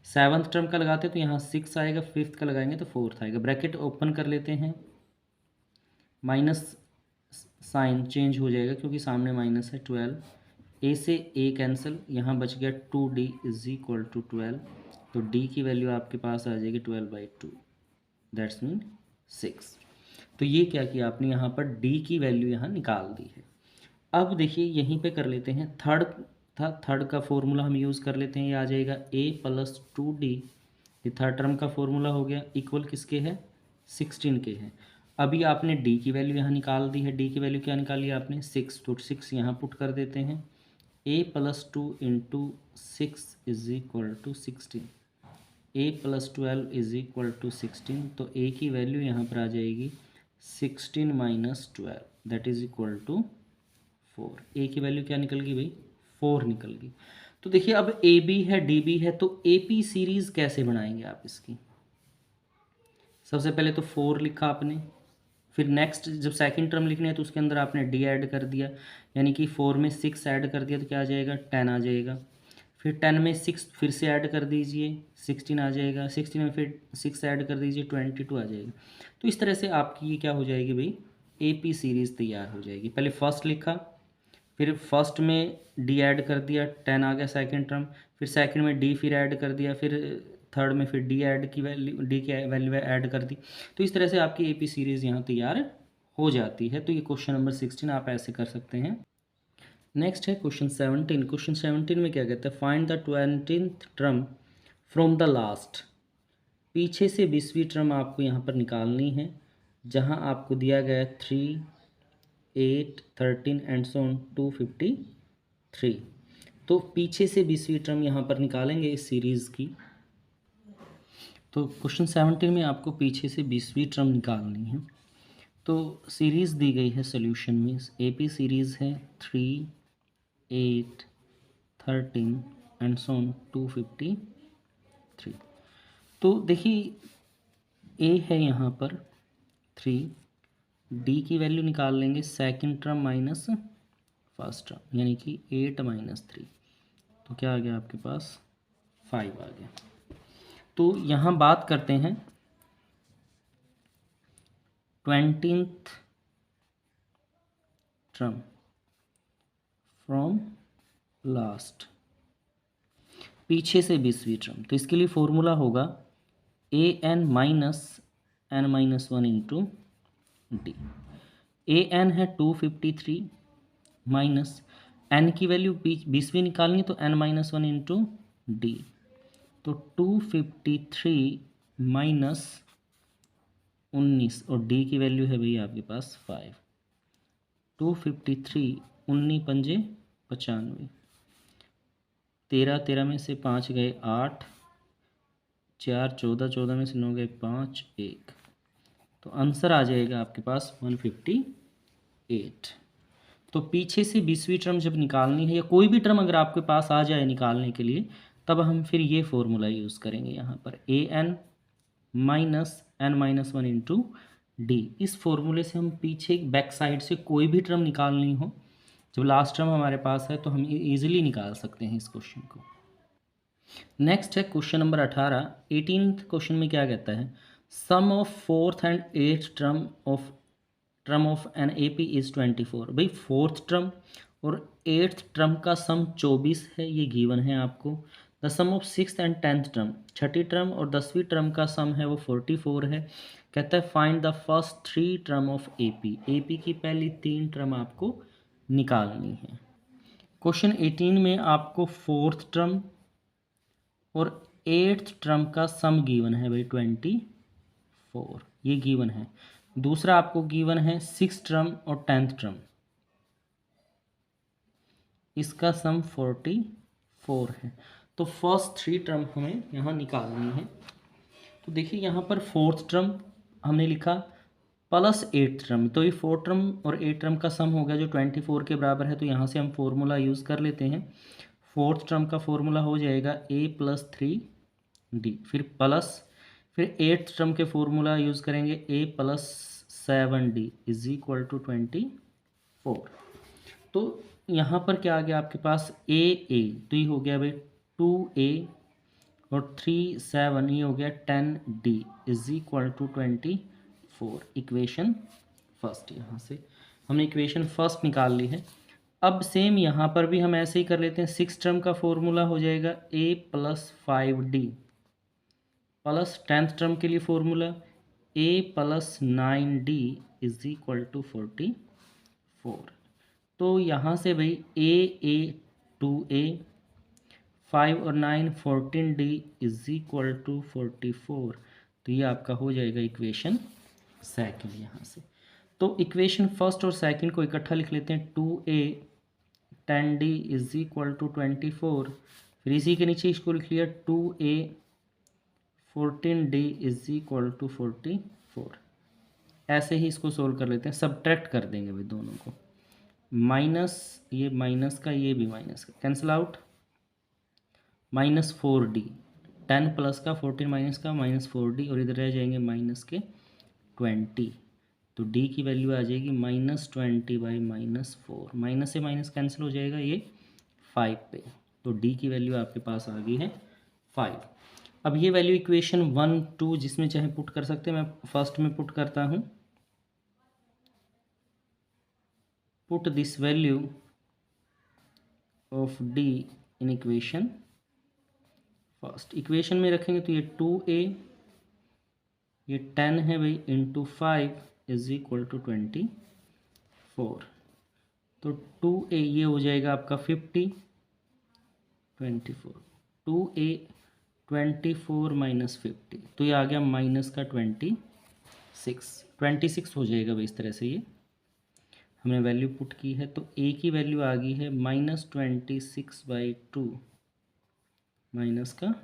7th term का लगाते तो यहाँ 6 आएगा, 5th का लगाएंगे तो 4th आएगा। ब्रैकेट ओपन कर लेते हैं, माइनस साइन चेंज हो जाएगा क्योंकि सामने माइनस है। 12 A से A कैंसिल, यहाँ बच गया 2D इज इक्वल टू 12। तो D की वैल्यू आपके पास आ जाएगी 12/2, दैट्स मीन 6। तो ये क्या किया आपने, यहाँ पर D की वैल्यू यहाँ निकाल दी है। अब देखिए यहीं पे कर लेते हैं, थर्ड था, थर्ड का फॉर्मूला हम यूज़ कर लेते हैं, ये आ जाएगा A + 2D। ये थर्ड टर्म का फॉर्मूला हो गया, इक्वल किसके है, 16 के हैं। अभी आपने D की वैल्यू यहाँ निकाल दी है। D की वैल्यू क्या निकाली आपने, 6, तो 6 यहाँ पुट कर देते हैं। A + 2 × 6 is equal to 16, A + 12 is equal to 16। तो A की वैल्यू यहाँ पर आ जाएगी 16 - 12, that is equal to 4। A की वैल्यू क्या निकल गई भाई, 4 निकल गई। तो देखिए अब AB है, DB है, तो AP सीरीज़ कैसे बनाएंगे आप इसकी। सबसे पहले तो 4 लिखा आपने, फिर नेक्स्ट जब सेकंड टर्म लिखनी है तो उसके अंदर आपने D ऐड कर दिया, यानी कि 4 में 6 ऐड कर दिया तो क्या आ जाएगा, 10 आ जाएगा। फिर 10 में 6 फिर से ऐड कर दीजिए, 16 आ जाएगा। 16 में फिर 6 ऐड कर दीजिए, 22 आ जाएगा। तो इस तरह से आपकी ये क्या हो जाएगी भाई, AP सीरीज़ तैयार हो जाएगी। पहले फर्स्ट लिखा, फिर फर्स्ट में D ऐड कर दिया, 10 आ गया सेकंड टर्म, फिर सेकंड में D फिर ऐड कर दिया, फिर थर्ड में फिर D ऐड की वैल्यू, D की वैल्यू ऐड कर दी। तो इस तरह से आपकी AP सीरीज़ यहाँ तैयार हो जाती है। तो ये क्वेश्चन नंबर 16 आप ऐसे कर सकते हैं। नेक्स्ट है क्वेश्चन 17। क्वेश्चन 17 में क्या कहता है, find the 20th term from the last. पीछे से 20वीं टर्म आपको यहाँ पर निकालनी है, जहाँ आपको दिया गया है 3, 8, 13 एंड सो ऑन 253। तो पीछे से 20वीं टर्म यहाँ पर निकालेंगे इस सीरीज़ की। तो क्वेश्चन 17 में आपको पीछे से 20वीं टर्म निकालनी है। तो सीरीज़ दी गई है सॉल्यूशन में, AP सीरीज़ है 3, 8, 13 एंड सो ऑन 253। तो देखिए A है यहाँ पर 3, D की वैल्यू निकाल लेंगे second term minus first term, यानी कि 8 - 3, तो क्या आ गया आपके पास, 5 आ गया। तो यहाँ बात करते हैं 20th टर्म फ्रॉम लास्ट, पीछे से 20वीं टर्म। तो इसके लिए फॉर्मूला होगा AN - n - 1 into D। AN है 253 माइनस n की वैल्यू 20वीं निकालनी है तो n - 1 इंटू D। तो 253 माइनस 19 और D की वैल्यू है भैया आपके पास 5। 253 19 पंजे 95, 13 13 में से 5 गए 8, 4 14, 14 में से 9 गए 5 1। तो आंसर आ जाएगा आपके पास 158। तो पीछे से 20वीं टर्म जब निकालनी है या कोई भी टर्म अगर आपके पास आ जाए निकालने के लिए, तब हम फिर ये फॉर्मूला यूज़ करेंगे यहाँ पर an minus n minus one into D. इस फॉर्मूले से हम पीछे बैक साइड से कोई भी टर्म निकालनी हो, जब लास्ट टर्म हमारे पास है तो हम इजीली निकाल सकते हैं इस क्वेश्चन को। नेक्स्ट है क्वेश्चन नंबर 18। 18th क्वेश्चन में क्या कहता है, sum of fourth and eighth term of an A P is 24। भाई फोर्थ टर्म और एट्थ टर्म का सम 24 है, ये गिवन है आपको। The sum of six and tenth term, छठी टर्म और 10वीं टर्म का सम है वो 44 है। कहता है find the first three term of A P की पहली तीन टर्म आपको निकालनी है। क्वेश्चन 18 में आपको फोर्थ टर्म और एट्थ टर्म का सम गिवन है भाई 24, ये गिवन है। दूसरा आपको गिवन है सिक्स टर्म और टेंथ टर्म, इसका सम 44 है। तो फर्स्ट थ्री टर्म हमें यहाँ निकालनी है। तो देखिए यहाँ पर फोर्थ टर्म हमने लिखा प्लस एट्थ टर्म, तो ये फोर्थ टर्म और एट टर्म का सम हो गया जो 24 के बराबर है। तो यहाँ से हम फॉर्मूला यूज़ कर लेते हैं। फोर्थ टर्म का फॉर्मूला हो जाएगा a प्लस 3d, फिर प्लस, फिर एट्थ टर्म के फॉर्मूला यूज़ करेंगे a plus 7d is equal to 24। तो यहाँ पर क्या आ गया आपके पास a तो ये हो गया भाई 2a और 3 7, ये हो गया 10d is equal to 24। Equation first, यहाँ से हमने इक्वेशन फर्स्ट निकाल ली है। अब सेम यहाँ पर भी हम ऐसे ही कर लेते हैं। सिक्स टर्म का फॉर्मूला हो जाएगा a plus 5d plus tenth term के लिए formula a plus 9d is equal to 44। तो यहाँ से भाई a 2a 5 और 9 14d इज इक्वल टू 44। तो ये आपका हो जाएगा इक्वेशन सेकंड यहाँ से। तो इक्वेशन फर्स्ट और सेकंड को इकट्ठा लिख लेते हैं। 2a 10d is equal to 24, फिर इसी के नीचे इसको लिख लिया 2a 14d is equal to 44। ऐसे ही इसको सोल्व कर लेते हैं, सब्ट्रैक्ट कर देंगे भाई दोनों को। माइनस, ये माइनस का ये भी माइनस का कैंसिल आउट, -4d 10 प्लस का 14 माइनस का -4d और इधर रह जाएंगे माइनस के 20। तो d की वैल्यू आ जाएगी -20 बाई -4, माइनस से माइनस कैंसिल हो जाएगा ये 5 पे। तो d की वैल्यू आपके पास आ गई है 5। अब ये वैल्यू इक्वेशन 1 2 जिसमें चाहे पुट कर सकते हैं, मैं फर्स्ट में पुट करता हूँ। Put this value of d in equation first. Equation में रखेंगे तो ये 2a, ये 10 है भाई इंटू 5 इज इक्वल टू 24। तो 2a ये हो जाएगा आपका 50, 24, 2a 24 माइनस 50, तो ये आ गया माइनस का 26 हो जाएगा भाई। इस तरह से ये हमने वैल्यू पुट की है। तो a की वैल्यू आ गई है -26/2 माइनस का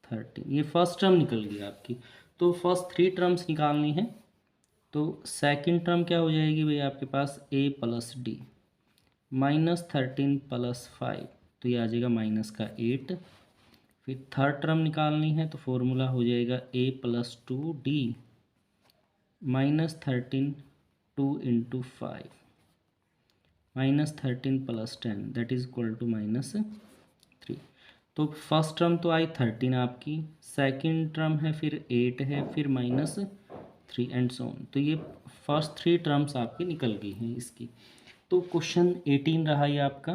13। ये फर्स्ट टर्म निकल गई आपकी। तो फर्स्ट थ्री टर्म्स निकालनी है। तो सेकंड टर्म क्या हो जाएगी भाई आपके पास a प्लस डी -13 प्लस 5, तो ये आ जाएगा माइनस का 8। फिर थर्ड टर्म निकालनी है तो फॉर्मूला हो जाएगा a plus 2d -13 2 into 5 -13 plus 10 that is equal to -3। तो फर्स्ट टर्म तो आई 13 आपकी, सेकंड टर्म है, फिर 8 है, फिर -3 एंड सो ऑन। तो ये फर्स्ट थ्री टर्म्स आपकी निकल गई हैं इसकी। तो क्वेश्चन 18 रहा ये आपका।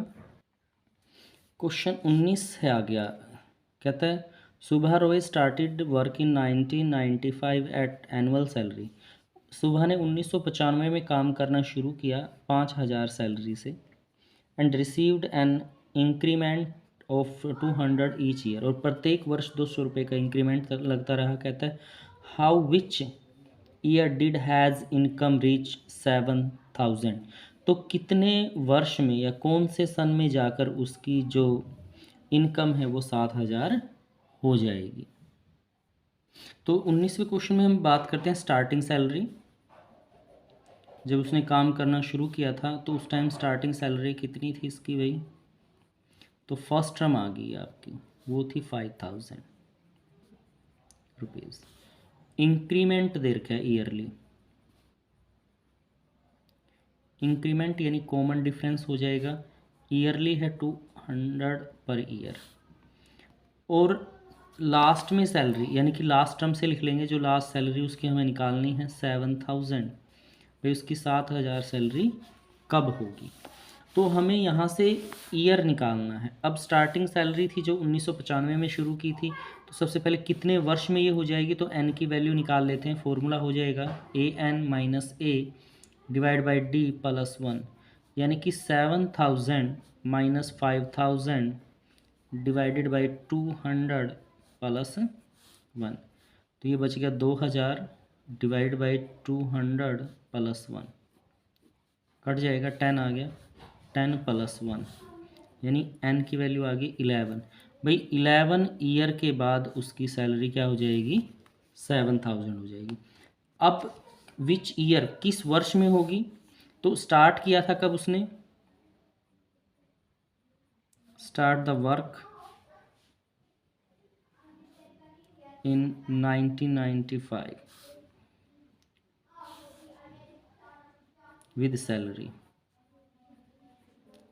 क्वेश्चन 19 है आ गया। कहता है Subha Roy started work in 1995 at annual salary. Subha ने 1995 में काम करना शुरू किया 5000 सैलरी से, and received an increment of 200 each year, और प्रत्येक वर्ष 200 रुपये का इंक्रीमेंट लगता रहा। कहता है how which year did has income reach 7000। तो कितने वर्ष में या कौन से सन में जाकर उसकी जो इनकम है वो 7000 हो जाएगी। तो 19वें क्वेश्चन में हम बात करते हैं स्टार्टिंग सैलरी। जब उसने काम करना शुरू किया था तो उस टाइम स्टार्टिंग सैलरी कितनी थी इसकी भाई? तो फर्स्ट टर्म आ गई आपकी, वो थी 5000 रुपीज़। इंक्रीमेंट दे रखा है ईयरली, इंक्रीमेंट यानी कॉमन डिफरेंस हो जाएगा, ईयरली है 200 पर ईयर। और लास्ट में सैलरी यानी कि लास्ट टर्म से लिख लेंगे, जो लास्ट सैलरी उसकी हमें निकालनी है 7000। भाई उसकी 7000 सैलरी कब होगी? तो हमें यहाँ से ईयर निकालना है। अब स्टार्टिंग सैलरी थी जो 1995 में शुरू की थी, तो सबसे पहले कितने वर्ष में ये हो जाएगी? तो एन की वैल्यू निकाल लेते हैं। फॉर्मूला हो जाएगा AN minus A divide by D plus 1, यानी कि 7000 माइनस 5000 डिवाइडेड बाई 200 प्लस 1। तो ये बच गया 2000 डिवाइड बाई 200 प्लस 1, कट जाएगा, 10 आ गया, 10 प्लस 1 यानी n की वैल्यू आ गई 11। भाई 11 ईयर के बाद उसकी सैलरी क्या हो जाएगी? 7000 हो जाएगी। अब विच ईयर, किस वर्ष में होगी? तो स्टार्ट किया था कब उसने? Start the work in 1995 with salary,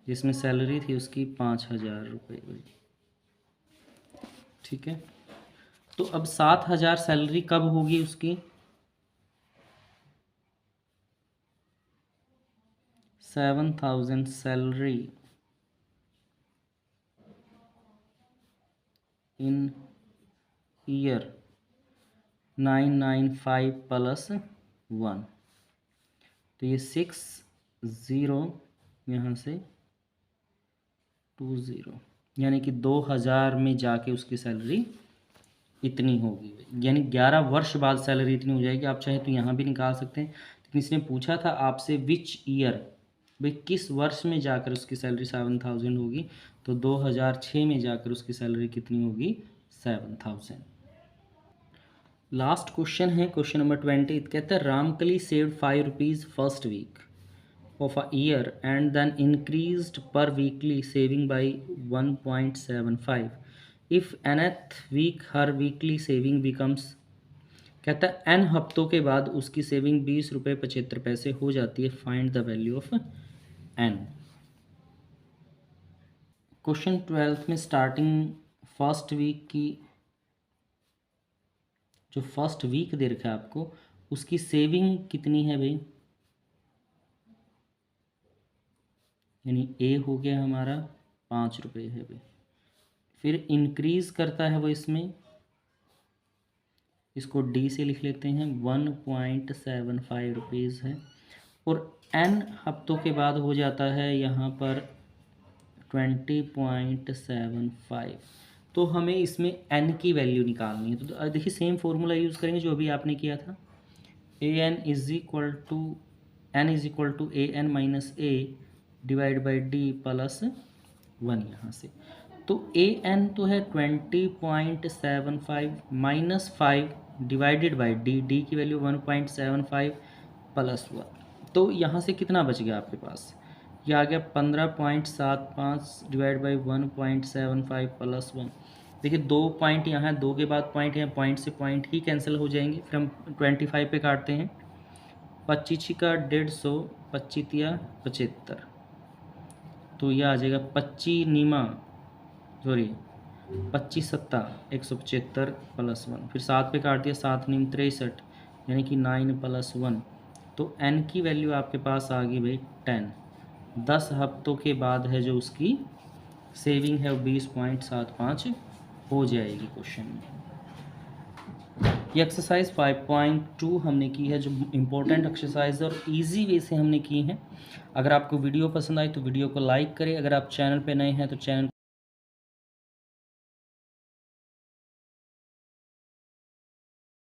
जिसमें सैलरी थी उसकी 5000 रुपये। ठीक है, तो अब 7000 सैलरी कब होगी उसकी? 7000 सैलरी इन ईयर 995 प्लस 1, तो ये 60 यहाँ से 20, यानी कि 2000 में जाके उसकी सैलरी इतनी होगी, यानी 11 वर्ष बाद सैलरी इतनी हो जाएगी। आप चाहे तो यहाँ भी निकाल सकते हैं, लेकिन इसने पूछा था आपसे विच ईयर, भाई किस वर्ष में जाकर उसकी सैलरी 7000 होगी, तो 2006 में जाकर उसकी सैलरी कितनी होगी? 7000। लास्ट क्वेश्चन है क्वेश्चन नंबर 20। कहता है Ramkali saved 5 rupees first week of a year and then increased per weekly saving by 1.75. If nth week her weekly saving becomes, कहता है n हफ्तों के बाद उसकी सेविंग 20 रुपये 75 पैसे हो जाती है। Find the value of n। Question 12 में स्टार्टिंग फर्स्ट वीक की, जो फर्स्ट वीक दे रखा है आपको, उसकी सेविंग कितनी है भाई? यानी ए हो गया हमारा 5 रुपये है भाई। फिर इंक्रीज़ करता है वो, इसमें इसको डी से लिख लेते हैं, 1.75 रुपीज़ है। और एन हफ्तों के बाद हो जाता है यहाँ पर 20.75। तो हमें इसमें एन की वैल्यू निकालनी है। तो देखिए सेम फॉर्मूला यूज़ करेंगे जो अभी आपने किया था। N is equal to AN minus A divide by D plus 1 यहाँ से। तो AN तो है 20.75 माइनस 5 डिवाइडेड बाई D की वैल्यू 1.75 प्लस 1। तो यहाँ से कितना बच गया आपके पास? ये आ गया 15.75 डिवाइड बाई 1.75 प्लस 1। देखिए 2 पॉइंट यहाँ, 2 के बाद पॉइंट है, पॉइंट से पॉइंट ही कैंसिल हो जाएंगे। फिर हम 25 पे काटते हैं, 25 का 150, 25 75, तो यह आ जाएगा 25 सत्ता 175 प्लस 1। फिर 7 पे काट दिया, 7 नीम 63, यानी कि 9 प्लस 1। तो n की वैल्यू आपके पास आ गई भाई 10। 10 हफ्तों के बाद है जो उसकी सेविंग है वो 20.75 हो जाएगी क्वेश्चन में। ये एक्सरसाइज 5.2 हमने की है, जो इम्पोर्टेंट एक्सरसाइज और इजी वे से हमने की है। अगर आपको वीडियो पसंद आई तो वीडियो को लाइक करें। अगर आप चैनल पे नए हैं तो चैनल